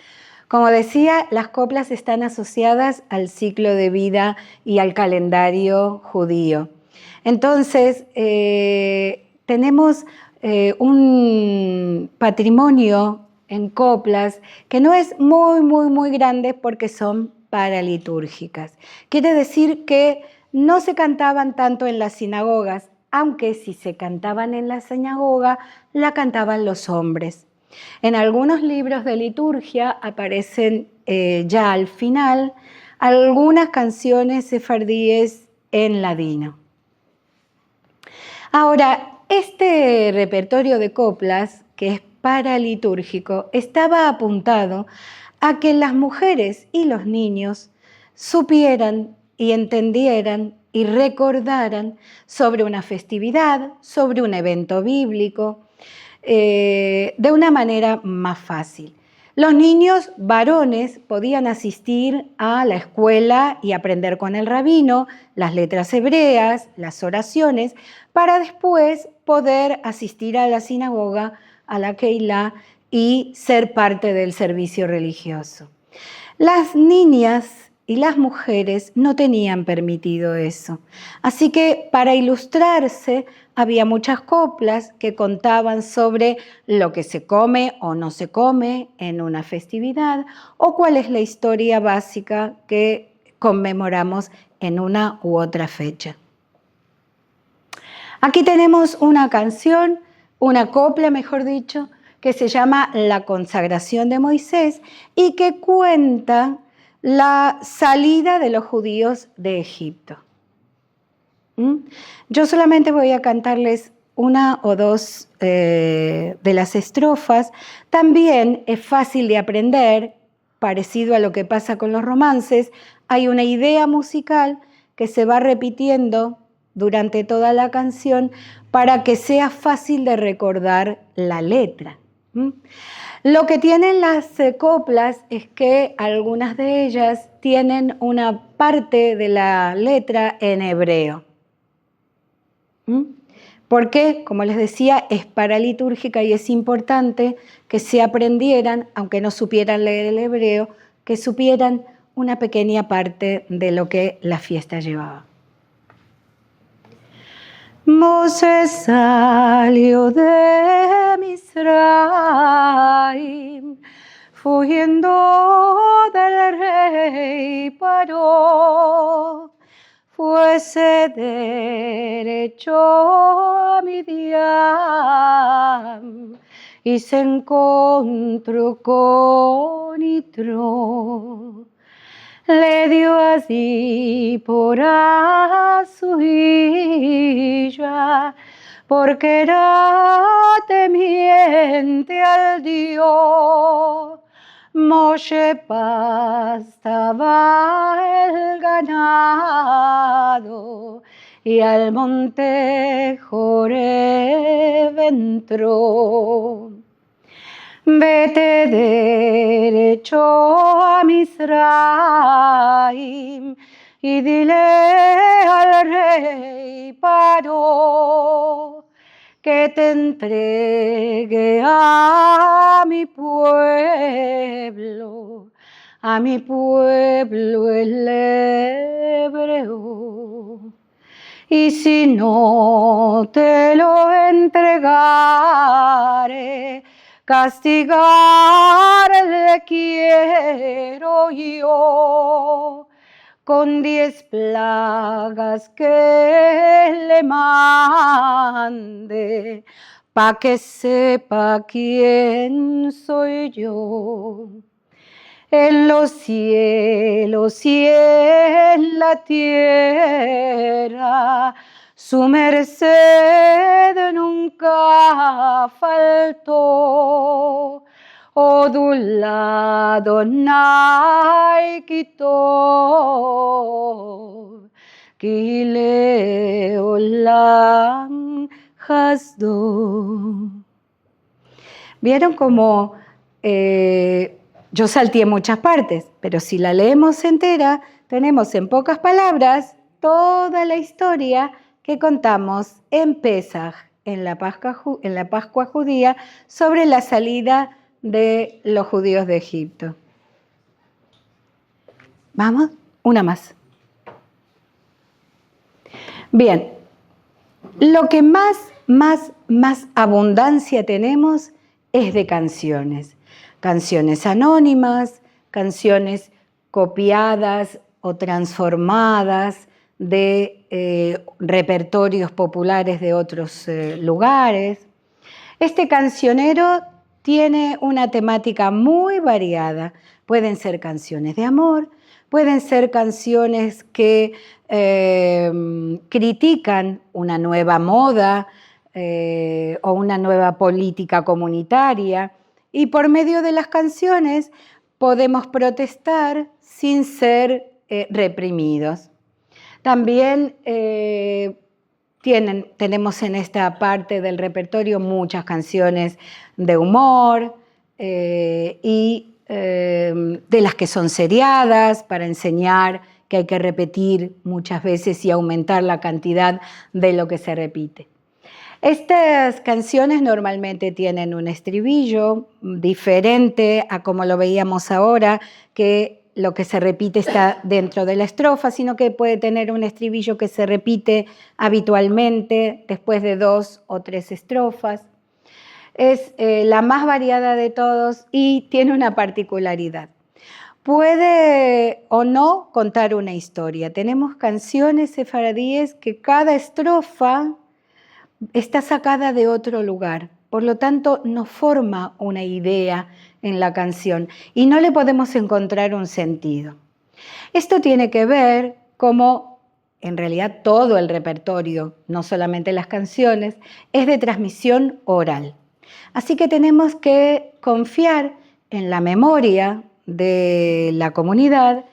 Como decía, las coplas están asociadas al ciclo de vida y al calendario judío. Entonces, tenemos un patrimonio en coplas que no es muy grande porque son paralitúrgicas. Quiere decir que no se cantaban tanto en las sinagogas, aunque si se cantaban en la sinagoga, la cantaban los hombres. En algunos libros de liturgia aparecen ya al final algunas canciones sefardíes en ladino. Ahora, este repertorio de coplas, que es paralitúrgico estaba apuntado a que las mujeres y los niños supieran y entendieran y recordaran sobre una festividad, sobre un evento bíblico, de una manera más fácil. Los niños varones podían asistir a la escuela y aprender con el rabino las letras hebreas, las oraciones, para después poder asistir a la sinagoga, a la Keilah y ser parte del servicio religioso. Las niñas y las mujeres no tenían permitido eso. Así que para ilustrarse había muchas coplas que contaban sobre lo que se come o no se come en una festividad o cuál es la historia básica que conmemoramos en una u otra fecha. Aquí tenemos una canción, una copla, mejor dicho, que se llama La consagración de Moisés y que cuenta la salida de los judíos de Egipto. Yo solamente voy a cantarles una o dos de las estrofas. También es fácil de aprender, parecido a lo que pasa con los romances. Hay una idea musical que se va repitiendo durante toda la canción para que sea fácil de recordar la letra. Lo que tienen las coplas es que algunas de ellas tienen una parte de la letra en hebreo. Porque, como les decía, es paralitúrgica y es importante que se aprendieran, aunque no supieran leer el hebreo, que supieran una pequeña parte de lo que la fiesta llevaba. Mosés salió de Misraim, huyendo del rey Paró, fuese derecho a Midian y se encontró con Yitro. Le dio así por a su hija, porque era temiente al Dios. Moshe pastaba el ganado y al monte Joreb entró. Vete derecho a Misraim y dile al rey Paró que te entregue a mi pueblo el hebreo. Y si no te lo entregare, castigarle quiero yo con 10 plagas que le mande, pa' que sepa quién soy yo. En los cielos y en la tierra, su merced nunca faltó. Odulado nai quitó, Kile olam hasdo. ¿Vieron cómo yo salteé muchas partes? Pero si la leemos entera, tenemos en pocas palabras toda la historia que contamos en Pesaj, en la Pascua judía, sobre la salida de los judíos de Egipto. ¿Vamos? Una más. Bien, lo que más abundancia tenemos es de canciones. Canciones anónimas, canciones copiadas o transformadas de repertorios populares de otros lugares. Este cancionero tiene una temática muy variada. Pueden ser canciones de amor, pueden ser canciones que critican una nueva moda o una nueva política comunitaria, y por medio de las canciones podemos protestar sin ser reprimidos. También tenemos en esta parte del repertorio muchas canciones de humor y de las que son seriadas para enseñar que hay que repetir muchas veces y aumentar la cantidad de lo que se repite. Estas canciones normalmente tienen un estribillo diferente a como lo veíamos ahora, que lo que se repite está dentro de la estrofa, sino que puede tener un estribillo que se repite habitualmente después de 2 o 3 estrofas. Es la más variada de todos y tiene una particularidad. Puede o no contar una historia. Tenemos canciones sefaradíes que cada estrofa está sacada de otro lugar, por lo tanto no forma una idea en la canción y no le podemos encontrar un sentido. Esto tiene que ver como en realidad todo el repertorio, no solamente las canciones, es de transmisión oral. Así que tenemos que confiar en la memoria de la comunidad,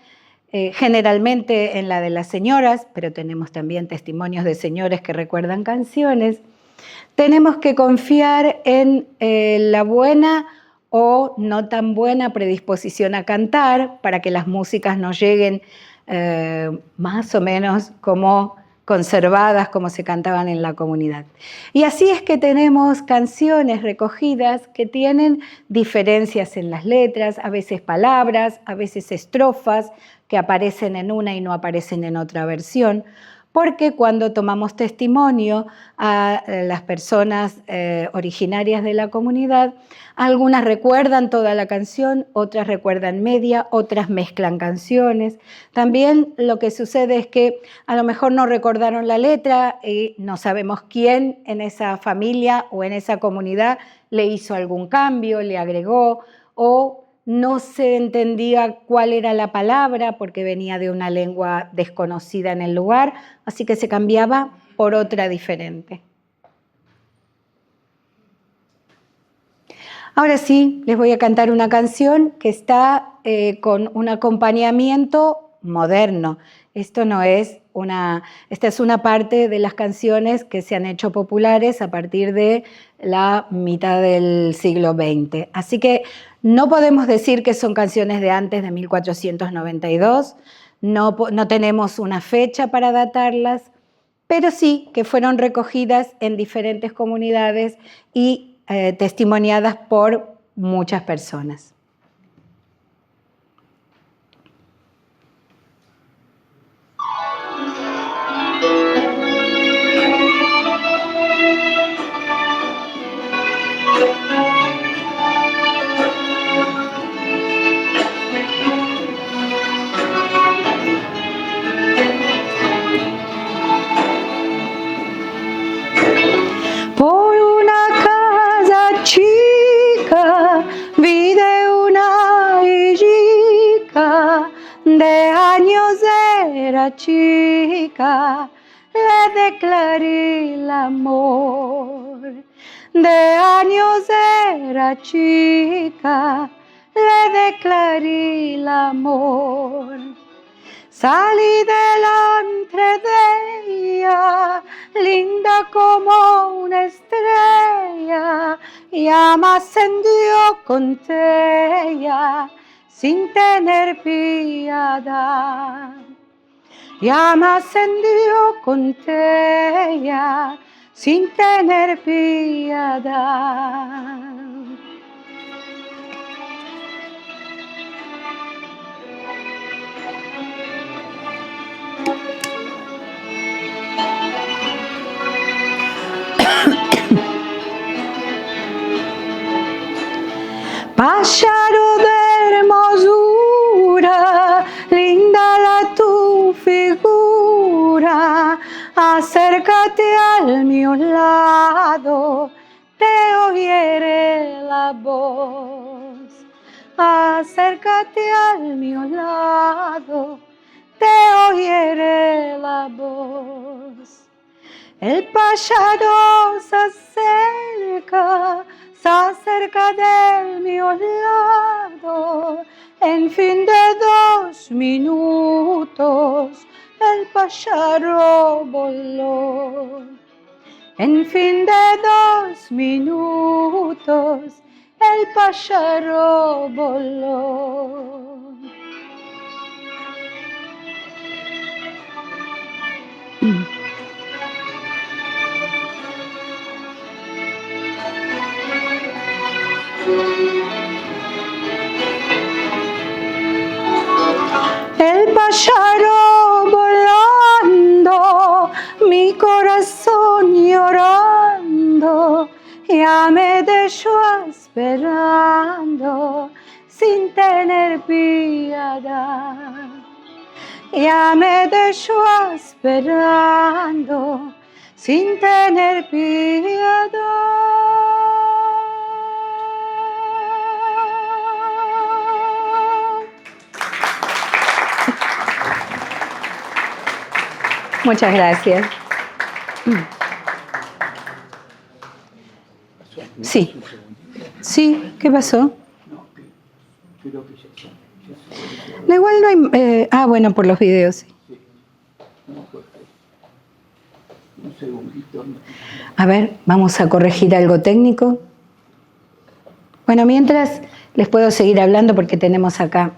generalmente en la de las señoras, pero tenemos también testimonios de señores que recuerdan canciones. Tenemos que confiar en la buena o no tan buena predisposición a cantar para que las músicas nos lleguen más o menos como conservadas, como se cantaban en la comunidad. Y así es que tenemos canciones recogidas que tienen diferencias en las letras, a veces palabras, a veces estrofas que aparecen en una y no aparecen en otra versión, porque cuando tomamos testimonio a las personas originarias de la comunidad, algunas recuerdan toda la canción, otras recuerdan media, otras mezclan canciones. También lo que sucede es que a lo mejor no recordaron la letra y no sabemos quién en esa familia o en esa comunidad le hizo algún cambio, le agregó, o no se entendía cuál era la palabra porque venía de una lengua desconocida en el lugar, así que se cambiaba por otra diferente. Ahora sí, les voy a cantar una canción que está con un acompañamiento moderno. Esta es una parte de las canciones que se han hecho populares a partir de la mitad del siglo XX. Así que no podemos decir que son canciones de antes de 1492, no tenemos una fecha para datarlas, pero sí que fueron recogidas en diferentes comunidades y testimoniadas por muchas personas. Por una casa chica vive una hijita, de años era chica, le declaré el amor. De años era chica, le declaré el amor. Salí delante de ella, linda como una estrella, ya me ascendió con ella, sin tener piedad. Ya me ascendió con ella, sin tener piedad. Pájaro de hermosura, linda la tu figura, acércate al mío lado, te oyere la voz. Acércate al mío lado, te oyere la voz. El pájaro se acerca de mi lado. En fin de 2 minutos, el pájaro voló. En fin de 2 minutos, el pájaro voló. El pájaro volando, mi corazón llorando, ya me dejó esperando sin tener piedad. Ya me dejó esperando sin tener piedad. Muchas gracias. Sí. Sí, ¿qué pasó? No, igual no hay... bueno, por los videos, sí. A ver, vamos a corregir algo técnico. Bueno, mientras les puedo seguir hablando porque tenemos acá.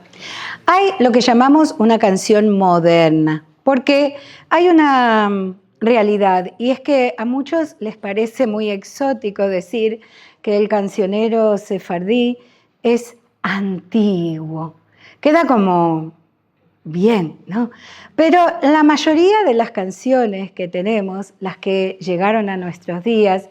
Hay lo que llamamos una canción moderna, porque hay una realidad, y es que a muchos les parece muy exótico decir que el cancionero sefardí es antiguo. Queda como bien, ¿no? Pero la mayoría de las canciones que tenemos, las que llegaron a nuestros días,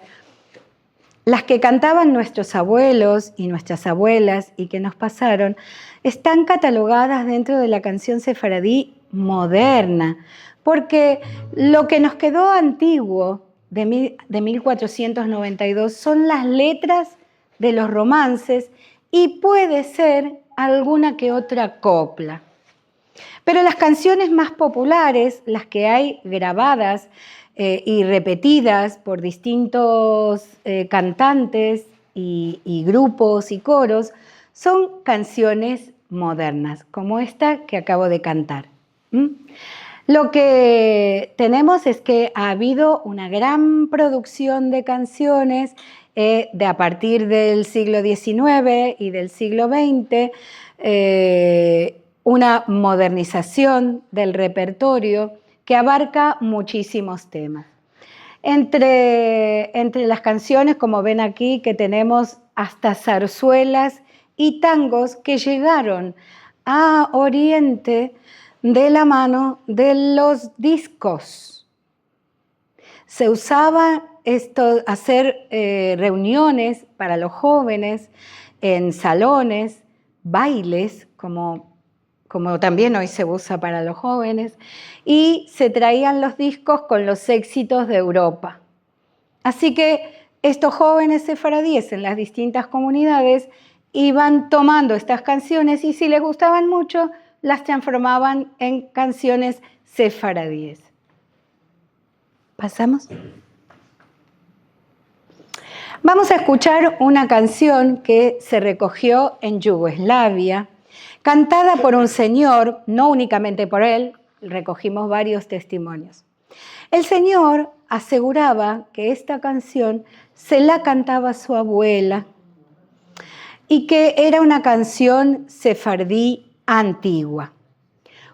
las que cantaban nuestros abuelos y nuestras abuelas y que nos pasaron, están catalogadas dentro de la canción sefaradí moderna, porque lo que nos quedó antiguo de 1492 son las letras de los romances y puede ser alguna que otra copla. Pero las canciones más populares, las que hay grabadas y repetidas por distintos cantantes y grupos y coros, son canciones modernas, como esta que acabo de cantar. Lo que tenemos es que ha habido una gran producción de canciones de a partir del siglo XIX y del siglo XX, una modernización del repertorio que abarca muchísimos temas. Entre las canciones, como ven aquí, que tenemos hasta zarzuelas y tangos que llegaron a Oriente de la mano de los discos. Se usaba hacer reuniones para los jóvenes en salones, bailes, como también hoy se usa para los jóvenes, y se traían los discos con los éxitos de Europa. Así que estos jóvenes sefaradíes en las distintas comunidades iban tomando estas canciones y si les gustaban mucho, las transformaban en canciones sefaradíes. ¿Pasamos? Vamos a escuchar una canción que se recogió en Yugoslavia, cantada por un señor, no únicamente por él, recogimos varios testimonios. El señor aseguraba que esta canción se la cantaba su abuela y que era una canción sefardí antigua.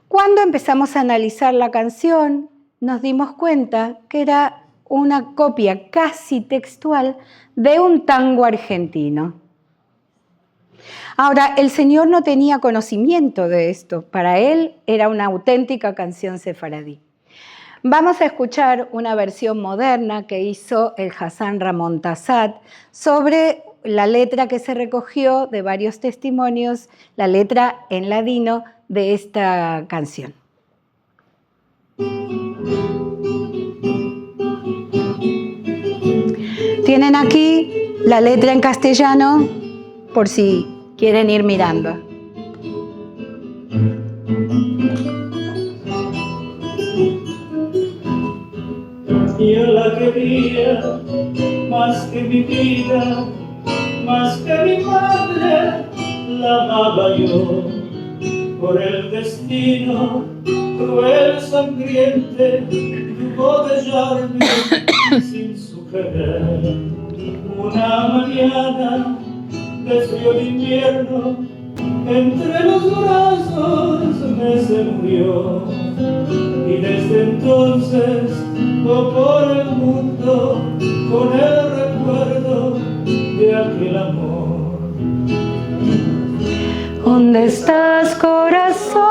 Cuando empezamos a analizar la canción, nos dimos cuenta que era una copia casi textual de un tango argentino. Ahora, el señor no tenía conocimiento de esto. Para él era una auténtica canción sefaradí. Vamos a escuchar una versión moderna que hizo el Hassan Ramontazat sobre la letra que se recogió de varios testimonios, la letra en ladino de esta canción. Tienen aquí la letra en castellano por si quieren ir mirando.
Y en la quería más que mi vida, más que mi madre, la amaba yo. Por el destino cruel, sangriente, tuvo de hallarme sin su querer. Una mañana de frío de invierno, entre los brazos se murió. Y desde entonces voy por el mundo con el recuerdo de aquel amor.
¿Dónde estás, corazón?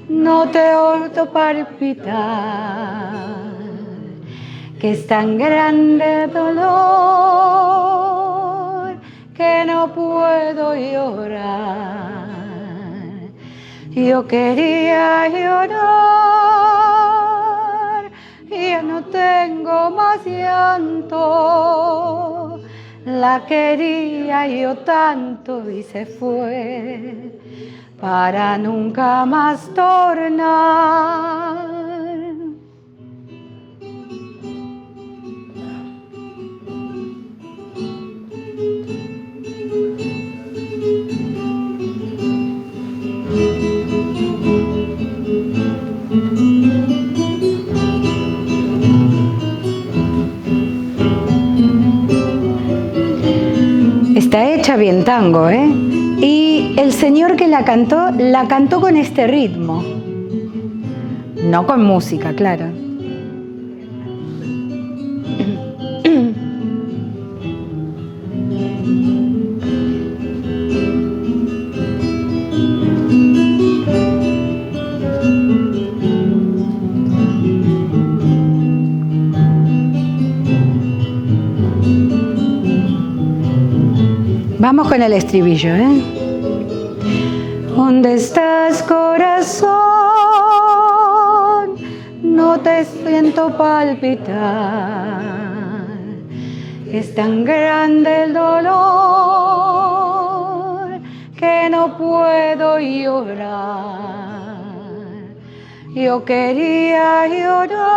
No te oigo palpitar, que es tan grande el dolor que no puedo llorar. Yo quería llorar, ya no tengo más llanto. La quería yo tanto y se fue para nunca más tornar. Está hecha bien tango, ¿eh? Y el señor que la cantó con este ritmo. No con música, claro. Vamos con el estribillo, ¿eh? ¿Dónde estás, corazón? No te siento palpitar. Es tan grande el dolor que no puedo llorar. Yo quería llorar,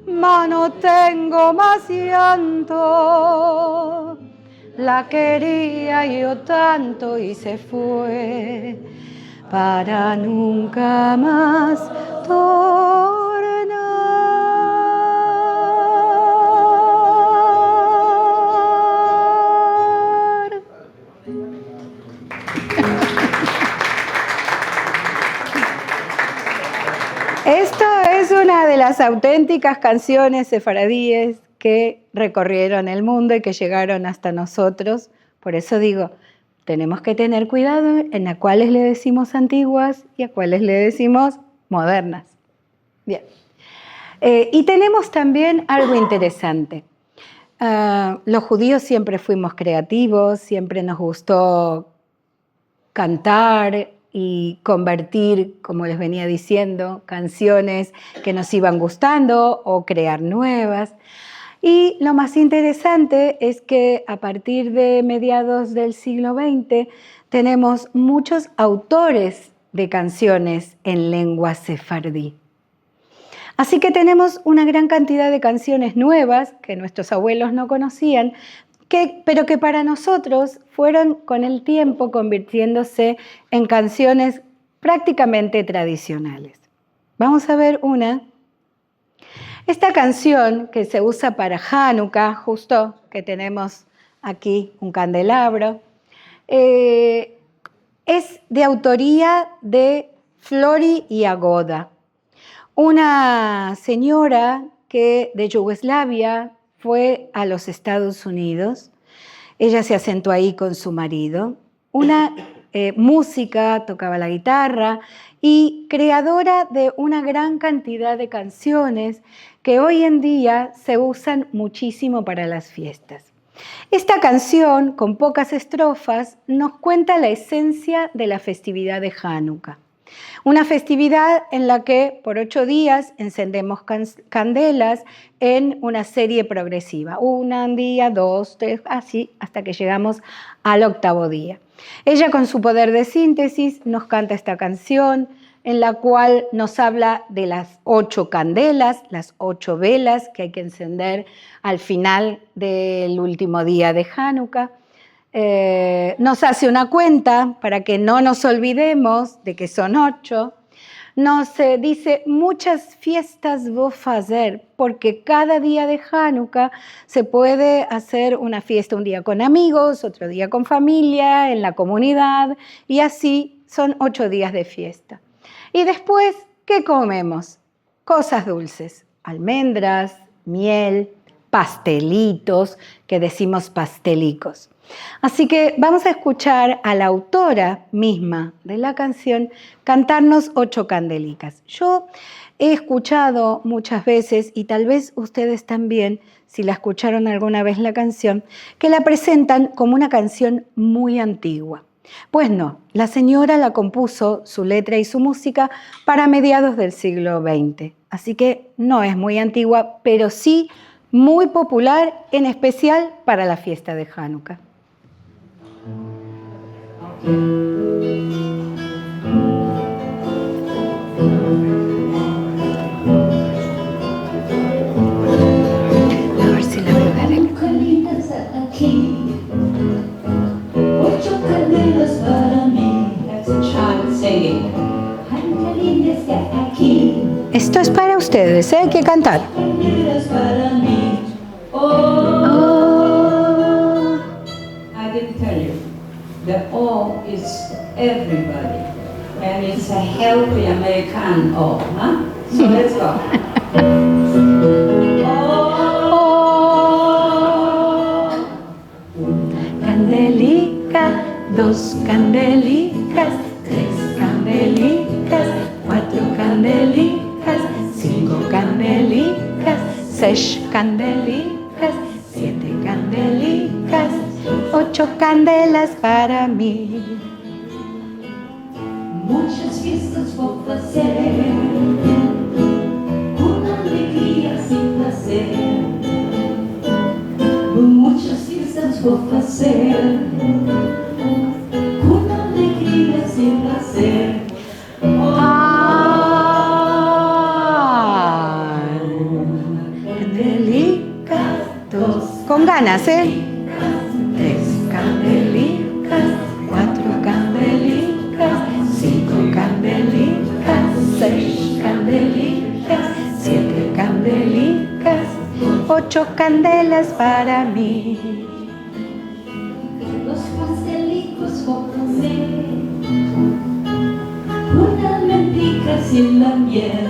mas no tengo más llanto. La quería yo tanto y se fue para nunca más tornar. Esta es una de las auténticas canciones sefaradíes que recorrieron el mundo y que llegaron hasta nosotros. Por eso digo, tenemos que tener cuidado en a cuáles le decimos antiguas y a cuáles le decimos modernas. Bien. Y tenemos también algo interesante. Los judíos siempre fuimos creativos, siempre nos gustó cantar y convertir, como les venía diciendo, canciones que nos iban gustando o crear nuevas. Y lo más interesante es que a partir de mediados del siglo XX tenemos muchos autores de canciones en lengua sefardí. Así que tenemos una gran cantidad de canciones nuevas que nuestros abuelos no conocían, pero que para nosotros fueron con el tiempo convirtiéndose en canciones prácticamente tradicionales. Vamos a ver una. Esta canción que se usa para Hanukkah, justo que tenemos aquí un candelabro, es de autoría de Flori Jagoda, una señora que de Yugoslavia fue a los Estados Unidos. Ella se asentó ahí con su marido. Una música, tocaba la guitarra y creadora de una gran cantidad de canciones que hoy en día se usan muchísimo para las fiestas. Esta canción, con pocas estrofas, nos cuenta la esencia de la festividad de Hanukkah. Una festividad en la que por 8 días encendemos candelas en una serie progresiva. 1 día, 2, 3, así hasta que llegamos al 8º día. Ella con su poder de síntesis nos canta esta canción en la cual nos habla de las 8 candelas, las 8 velas que hay que encender al final del último día de Hanukkah. Nos hace una cuenta para que no nos olvidemos de que son 8. Nos dice muchas fiestas vos hacer, porque cada día de Hanukkah se puede hacer una fiesta, un día con amigos, otro día con familia, en la comunidad, y así son 8 días de fiesta. Y después, ¿qué comemos? Cosas dulces, almendras, miel, pastelitos, que decimos pastelicos. Así que vamos a escuchar a la autora misma de la canción cantarnos 8 candelicas. Yo he escuchado muchas veces, y tal vez ustedes también, si la escucharon alguna vez la canción, que la presentan como una canción muy antigua. Pues no, la señora la compuso, su letra y su música, para mediados del siglo XX. Así que no es muy antigua, pero sí muy popular, en especial para la fiesta de Hanukkah. A ver si la veré.
Aquí, 8 candelas para mí. That's a child singing. Aquí.
Esto es para ustedes, hay que cantar.
Candelas para mí. Oh. I didn't tell you. The O is everybody, and it's a healthy American O, huh? So let's go. Oh.
Candelica, 2 candelicas, 3 candelicas, 4 candelicas, 5 candelicas, 6 candelicas, 7 candelicas, 8 candelas para mí.
Muchas fiestas por hacer, con alegría sin placer. Muchas fiestas por hacer, con alegría sin placer.
Candelica, 2. Con ganas, ¿eh? 3 candelicas, 4 candelicas, 5 candelicas, 6 candelicas, 7 candelicas, 8 candelas para mí.
Los pastelicos por comer, con almendricas y la miel.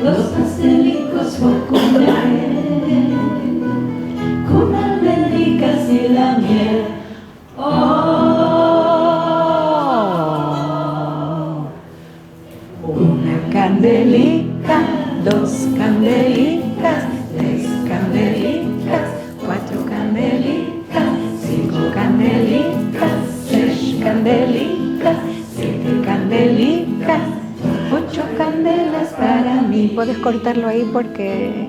Los pastelicos por comer, con almendricas y la miel. Oh.
Una candelica, 2 candelicas, 3 candelicas, 4 candelicas, 5 candelicas, 6 candelicas, 7 candelicas, 8 candelas para mí. Puedes cortarlo ahí porque...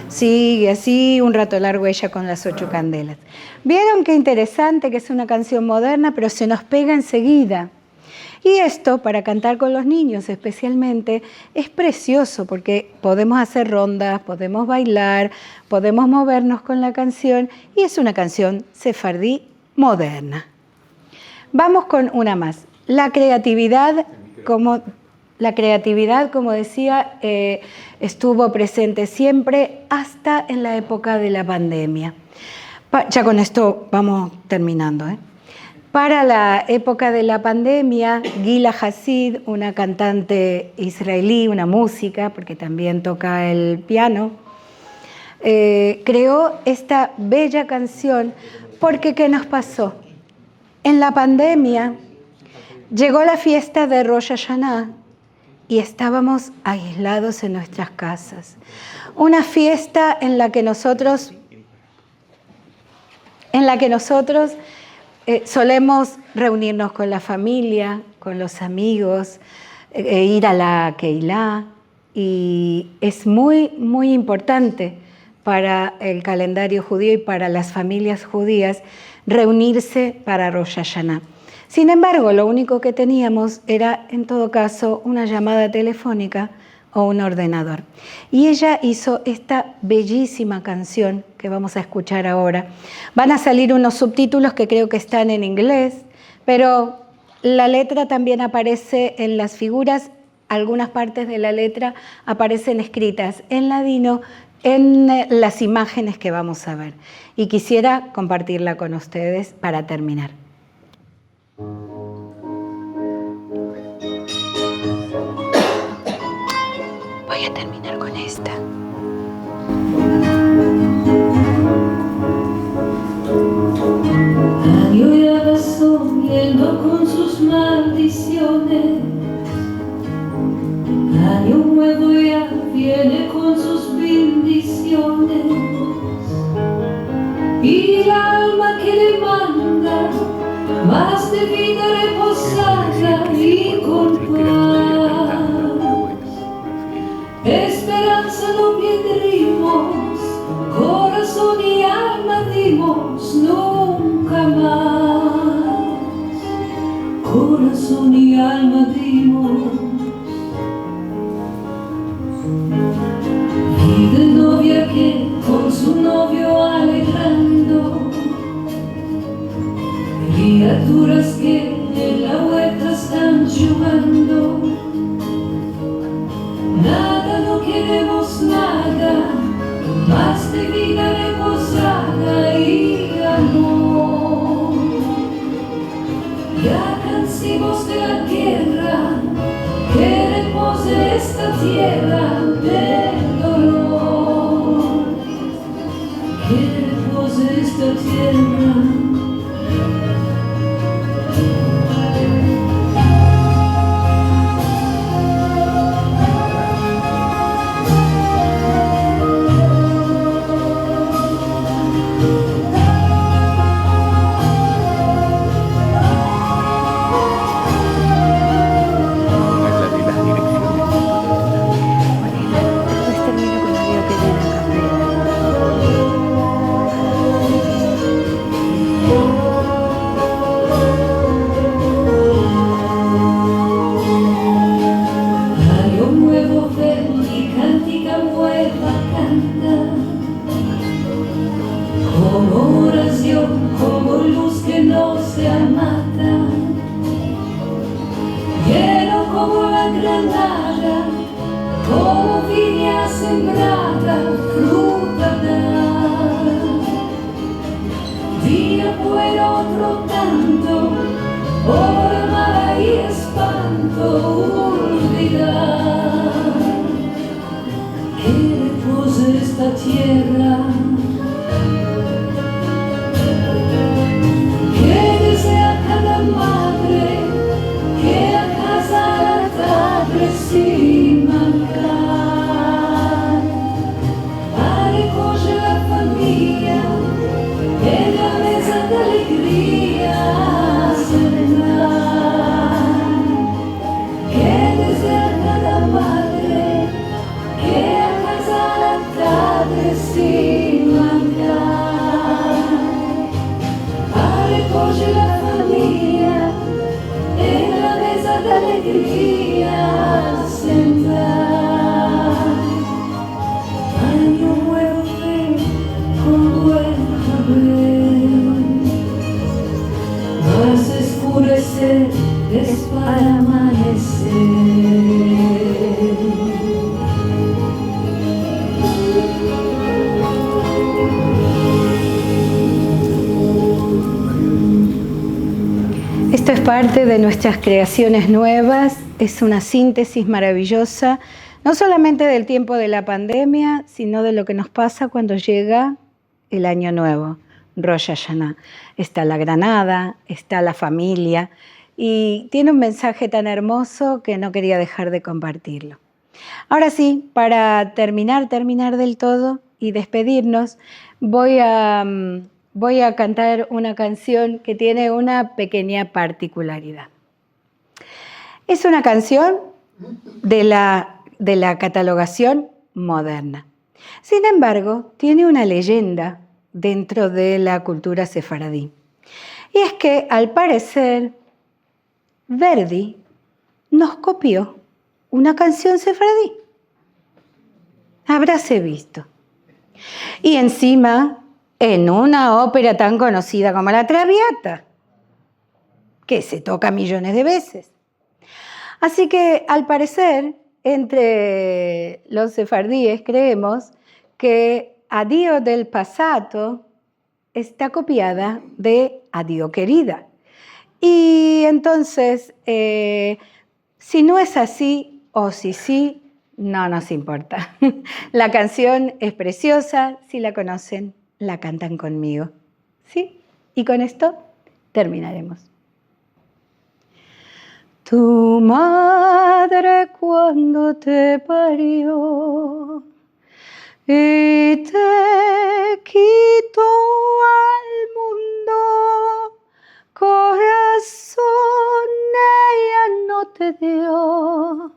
Sigue así un rato largo ella con las 8 candelas. ¿Vieron qué interesante que es una canción moderna, pero se nos pega enseguida? Y esto, para cantar con los niños especialmente, es precioso porque podemos hacer rondas, podemos bailar, podemos movernos con la canción y es una canción sefardí moderna. Vamos con una más. La creatividad, como decía, estuvo presente siempre hasta en la época de la pandemia. Ya con esto vamos terminando, ¿eh? Para la época de la pandemia, Gila Hadid, una cantante israelí, una música, porque también toca el piano, creó esta bella canción porque ¿qué nos pasó? En la pandemia llegó la fiesta de Rosh Hashanah y estábamos aislados en nuestras casas. Una fiesta en la que nosotros solemos reunirnos con la familia, con los amigos, ir a la Keilah, y es muy, muy importante para el calendario judío y para las familias judías reunirse para Rosh Hashanah. Sin embargo, lo único que teníamos era, en todo caso, una llamada telefónica o un ordenador. Y ella hizo esta bellísima canción que vamos a escuchar ahora. Van a salir unos subtítulos que creo que están en inglés, pero la letra también aparece en las figuras, algunas partes de la letra aparecen escritas en ladino en las imágenes que vamos a ver. Y quisiera compartirla con ustedes para terminar. Voy a terminar con esta.
Año ya pasó yendo con sus maldiciones. Año nuevo ya viene con sus bendiciones. Y el alma que le manda más de vida reposada y con paz. Esperanza no perdimos, corazón y alma dimos nunca más. Corazón y alma dimos. Y de novia que con su novio alegrando, criaturas que en la huerta están jugando. Nada, no queremos nada, más de vida reposada y amor. Ya cansimos de la guerra, que repose esta tierra del dolor. Que repose esta tierra.
Después termino con la Dios que viene a capela.
Año nuevo ven y cantica nueva canta, como oración, como luz que no se amata, lleno como la granada, como viña sembrada, fruta da. Día por otro tanto, hora mala y espanto olvidar. Que repose esta tierra, que desea cada madre, que a casa la tarde sin mancar, a recoger la familia en la mesa de alegría cenar. Que desea cada madre, que a casa la tarde sin mancar, a recoger la familia en la mesa de alegría sembrar. Año nuevo ven con buen saber, vas a escurecer es para amanecer.
Esto es parte de nuestras creaciones nuevas, es una síntesis maravillosa, no solamente del tiempo de la pandemia, sino de lo que nos pasa cuando llega el año nuevo, Rosh Hashanah. Está la granada, está la familia y tiene un mensaje tan hermoso que no quería dejar de compartirlo. Ahora sí, para terminar del todo y despedirnos, voy a cantar una canción que tiene una pequeña particularidad. Es una canción de la catalogación moderna. Sin embargo, tiene una leyenda dentro de la cultura sefaradí. Y es que, al parecer, Verdi nos copió una canción sefardí. Habráse visto. Y encima, en una ópera tan conocida como La Traviata, que se toca millones de veces. Así que, al parecer, entre los sefardíes creemos que Addio del passato está copiada de Addio querida. Y entonces, si no es así o si sí, no nos importa. La canción es preciosa, si la conocen, la cantan conmigo. ¿Sí? Y con esto terminaremos. Tu madre cuando te parió y te quitó al mundo, corazón ella no te dio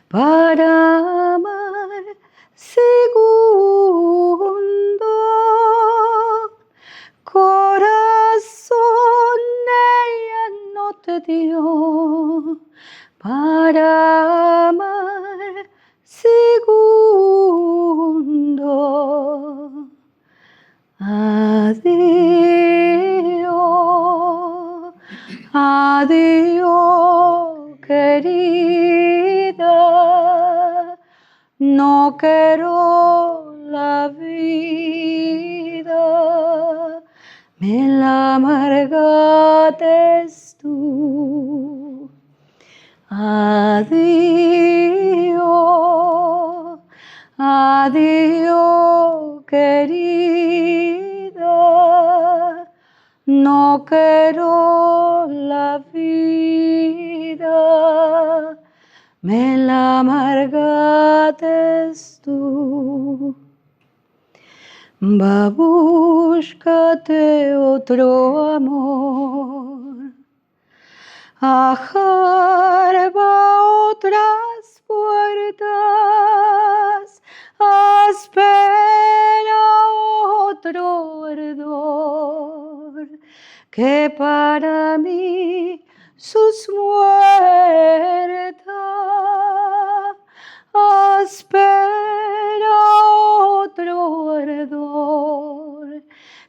para amar segundo. Corazón ella no te dio para amar segundo. Adiós, adiós, querida, no quiero la vida, me la amargaste tú. Adiós, adiós, querida, no quiero la vida, me la amargaste tú. Va, búscate otro amor, ajarba otras puertas, espera otro ardor, que para mí sus muertas. Espera otro ardor,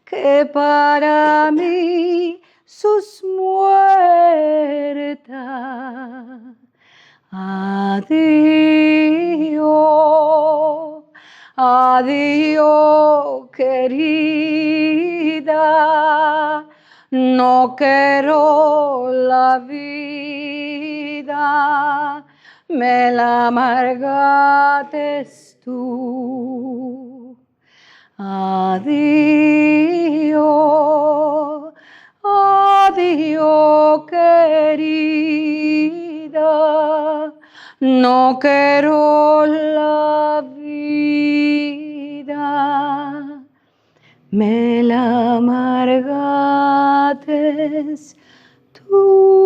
que para mí sus muertas. Adiós, adiós, querida, no quiero la vida, me la amargaste tú. Adiós, adiós, querida, no quiero la vida, me la amargaste tú.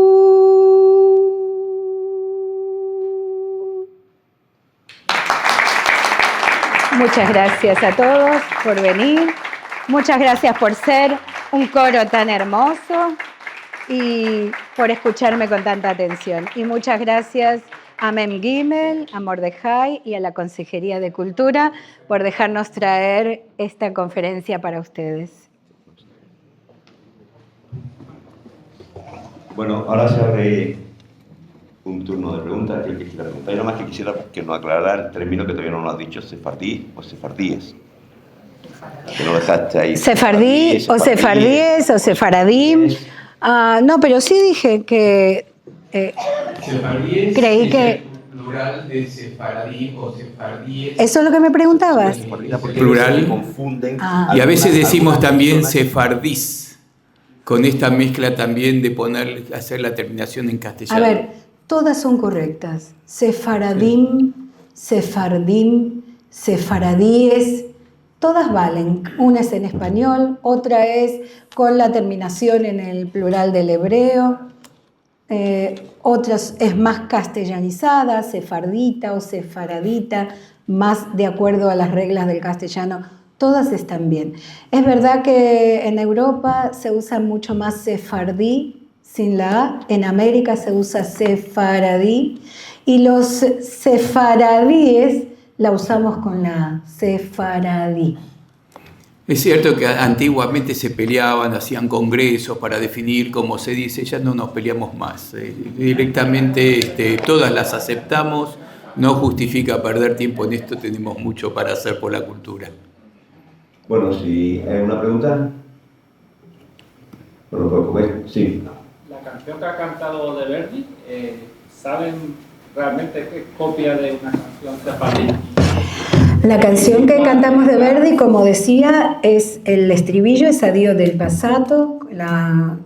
Muchas gracias a todos por venir. Muchas gracias por ser un coro tan hermoso y por escucharme con tanta atención. Y muchas gracias a Mem Gimel, a Mordejai y a la Consejería de Cultura por dejarnos traer esta conferencia para ustedes.
Bueno, ahora se abre un turno de preguntas. Creo que quisiera preguntar. Yo nada más que quisiera que nos aclarara el término que todavía no nos has dicho, sefardí o sefardíes. Que no lo dejaste ahí.
Sefardí o sefardíes o sefaradim. No, pero sí dije que creí que
plural de sefaradí o sefardíes.
¿Eso es lo que me preguntabas?
Plural. Confunden.
Y a veces decimos también sefardís, con esta mezcla también de hacer la terminación en castellano.
A ver, todas son correctas. Sefaradim, sefardim, sefaradíes, todas valen. Una es en español, otra es con la terminación en el plural del hebreo, otra es más castellanizada, sefardita o sefaradita, más de acuerdo a las reglas del castellano. Todas están bien. Es verdad que en Europa se usa mucho más sefardí, sin la A. En América se usa sefaradí y los sefaradíes la usamos con la A, sefaradí.
Es cierto que antiguamente se peleaban, hacían congresos para definir cómo se dice, ya no nos peleamos más. Directamente todas las aceptamos, no justifica perder tiempo en esto, tenemos mucho para hacer por la cultura.
Bueno, si hay una pregunta. Bueno, pues, sí.
La canción que ha cantado de Verdi, ¿saben realmente que es copia de una canción sefardí?
La canción que cantamos de Verdi, como decía, es el estribillo, es Addio del passato, una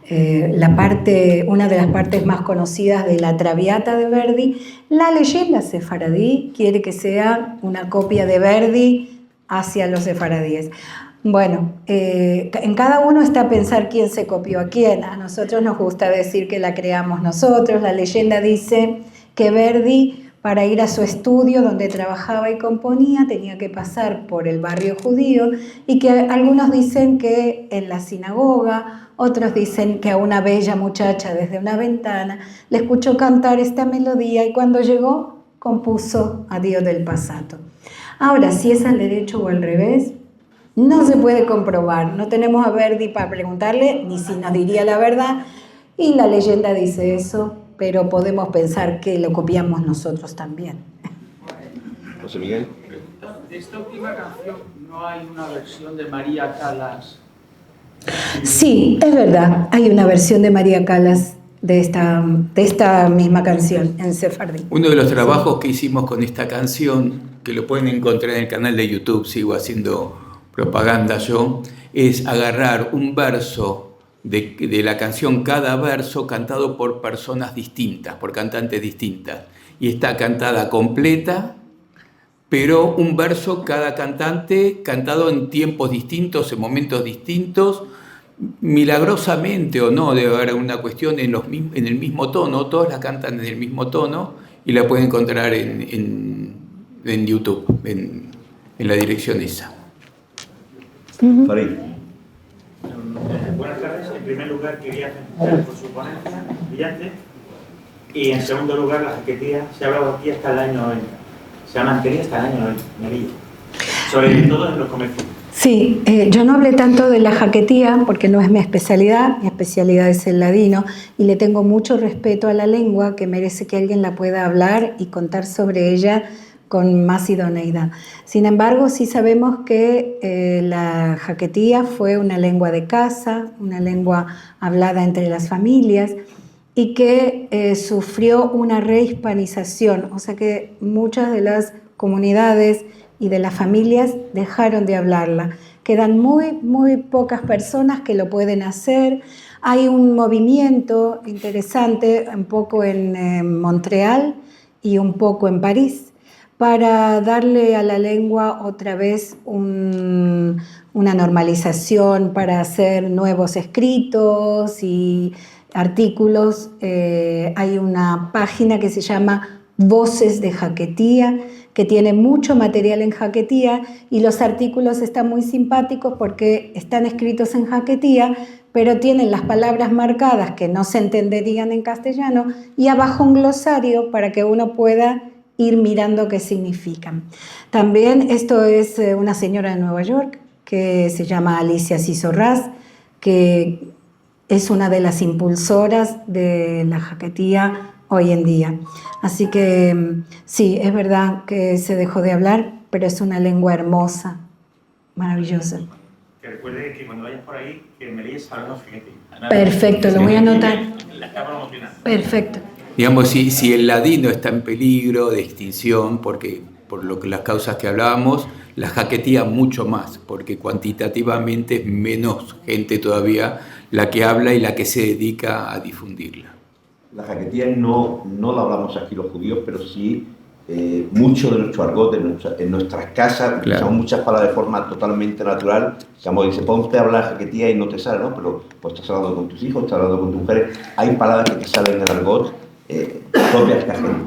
de las partes más conocidas de la Traviata de Verdi. La leyenda sefaradí quiere que sea una copia de Verdi hacia los sefaradíes. Bueno, en cada uno está a pensar quién se copió a quién. A nosotros nos gusta decir que la creamos nosotros. La leyenda dice que Verdi, para ir a su estudio donde trabajaba y componía, tenía que pasar por el barrio judío, y que algunos dicen que en la sinagoga, otros dicen que a una bella muchacha desde una ventana le escuchó cantar esta melodía y cuando llegó compuso Addio del passato. Ahora, si es al derecho o al revés, no se puede comprobar. No tenemos a Verdi para preguntarle, ni si nos diría la verdad, y la leyenda dice eso, pero podemos pensar que lo copiamos nosotros también.
José Miguel.
De esta última canción no hay una versión de María Callas.
Sí, es verdad, hay una versión de María Callas de esta misma canción en sefardí.
Uno de los trabajos que hicimos con esta canción, que lo pueden encontrar en el canal de YouTube, sigo haciendo propaganda yo, es agarrar un verso de la canción, cada verso cantado por personas distintas, por cantantes distintas. Y está cantada completa, pero un verso cada cantante cantado en tiempos distintos, en momentos distintos, milagrosamente o no, debe haber una cuestión en el mismo tono, todas la cantan en el mismo tono y la pueden encontrar en YouTube, en la dirección esa.
Farid.
Buenas tardes. En primer lugar, quería felicitar por su ponencia brillante. Y en segundo lugar, la jaquetía se ha hablado aquí hasta el año 90. Se ha mantenido hasta el año 90, Melilla. Sobre todo en los comercios.
Sí, yo no hablé tanto de la jaquetía porque no es mi especialidad es el ladino y le tengo mucho respeto a la lengua que merece que alguien la pueda hablar y contar sobre ella con más idoneidad. Sin embargo, sí sabemos que la jaquetía fue una lengua de casa, una lengua hablada entre las familias y que sufrió una rehispanización, o sea que muchas de las comunidades y de las familias dejaron de hablarla. Quedan muy pocas personas que lo pueden hacer. Hay un movimiento interesante, un poco en Montreal y un poco en París, para darle a la lengua otra vez una normalización, para hacer nuevos escritos y artículos. Hay una página que se llama Voces de Jaquetía, que tiene mucho material en jaquetía y los artículos están muy simpáticos porque están escritos en jaquetía, pero tienen las palabras marcadas que no se entenderían en castellano y abajo un glosario para que uno pueda ir mirando qué significan. También esto es una señora de Nueva York que se llama Alicia Cisorraz, que es una de las impulsoras de la jaquetía hoy en día. Así que sí, es verdad que se dejó de hablar, pero es una lengua hermosa, maravillosa.
Que recuerde que cuando vayas por ahí, que me lees hablando jaquetía.
Perfecto, lo voy a anotar. Perfecto.
Digamos, si el ladino está en peligro de extinción, porque por las causas que hablábamos, la jaquetía mucho más, porque cuantitativamente es menos gente todavía la que habla y la que se dedica a difundirla.
La jaquetía no la hablamos aquí los judíos, pero sí mucho de nuestro argot, en nuestras casas,
claro.
Usamos muchas palabras de forma totalmente natural. Como dice, ponte a hablar jaquetía y no te sale, ¿no? Pero pues estás hablando con tus hijos, estás hablando con tus mujeres. Hay palabras que te salen en el argot propias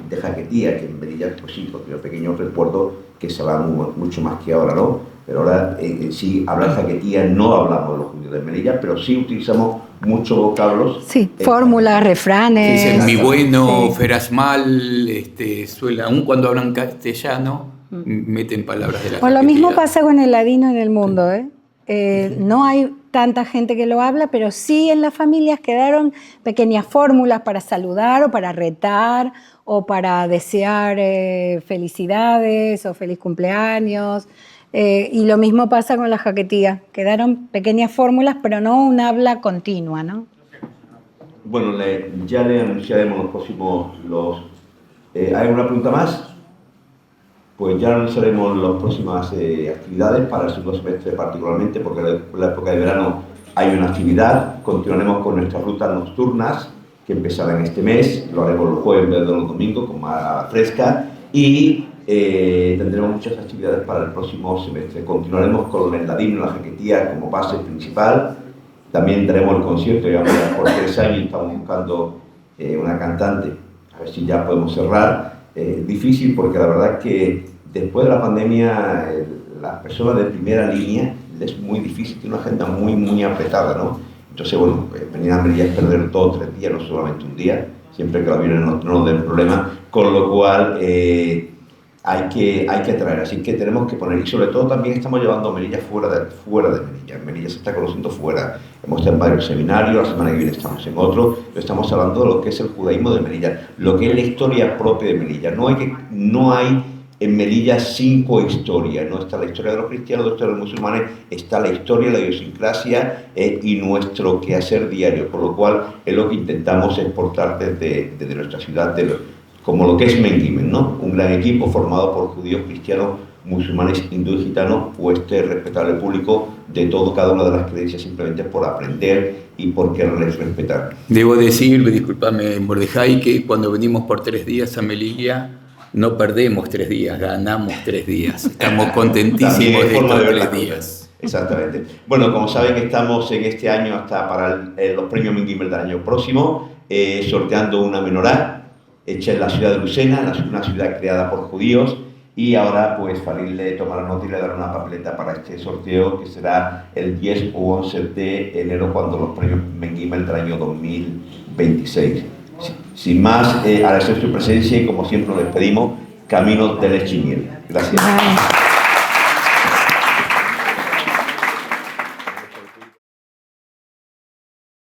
de jaquetía, que en Melilla, pues sí, porque yo pequeño recuerdo que se habla mucho más que ahora, ¿no? Pero ahora sí, hablar jaquetía no hablamos los judíos de Melilla, pero sí utilizamos muchos vocablos.
Sí, fórmulas, refranes.
Dicen mi bueno,
Sí.
feras mal, aún cuando hablan castellano, meten palabras de la
Bueno, lo
cajetilla.
mismo pasa con el ladino en el mundo, ¿eh? No hay tanta gente que lo habla, pero sí en las familias quedaron pequeñas fórmulas para saludar o para retar o para desear felicidades o feliz cumpleaños. Y lo mismo pasa con la jaquetía. Quedaron pequeñas fórmulas, pero no un habla continua, ¿no?
Bueno, ya le anunciaremos los próximos... ¿Hay una pregunta más? Pues ya anunciaremos las próximas actividades para el segundo semestre particularmente, porque en la época de verano hay una actividad. Continuaremos con nuestras rutas nocturnas, que empezarán este mes. Lo haremos los jueves en vez de los domingos, con más fresca. Y tendremos muchas actividades para el próximo semestre. Continuaremos con el ladino y la jaquetía como base principal. También tenemos el concierto, ya por 3 años estamos buscando una cantante, a ver si ya podemos cerrar. Difícil porque la verdad es que después de la pandemia las personas de primera línea es muy difícil, tiene una agenda muy apretada, ¿no? Entonces, bueno, venir a Melilla es perder 2 o 3 días, no solamente un día, siempre que los aviones no nos den problema, con lo cual hay que traer, así que tenemos que poner, y sobre todo también estamos llevando a Melilla fuera de Melilla. Melilla se está conociendo fuera, hemos estado en varios seminarios, la semana que viene estamos en otro, pero estamos hablando de lo que es el judaísmo de Melilla, lo que es la historia propia de Melilla. No hay en Melilla 5 historias, no está la historia de los cristianos, la historia de los musulmanes, está la historia, la idiosincrasia y nuestro quehacer diario, por lo cual es lo que intentamos exportar desde nuestra ciudad, como lo que es Mengimen, ¿no? Un gran equipo formado por judíos, cristianos, musulmanes, hindúes, gitanos, o este respetable público de cada una de las creencias, simplemente por aprender y por quererles respetar.
Debo decir, discúlpame, Mordejai, que cuando venimos por 3 días a Melilla, no perdemos 3 días, ganamos 3 días. Estamos contentísimos de estos 3 días.
Exactamente. Bueno, como saben, estamos en este año hasta para los premios Mengimen del año próximo, sorteando una menorá hecha en la ciudad de Lucena, una ciudad creada por judíos, y ahora pues Falil le tomará nota y le dará una papeleta para este sorteo que será el 10 o 11 de enero, cuando los premios Mengimen del año 2026. Sin más, agradecer su presencia y como siempre nos despedimos, camino del Echimiel. Gracias.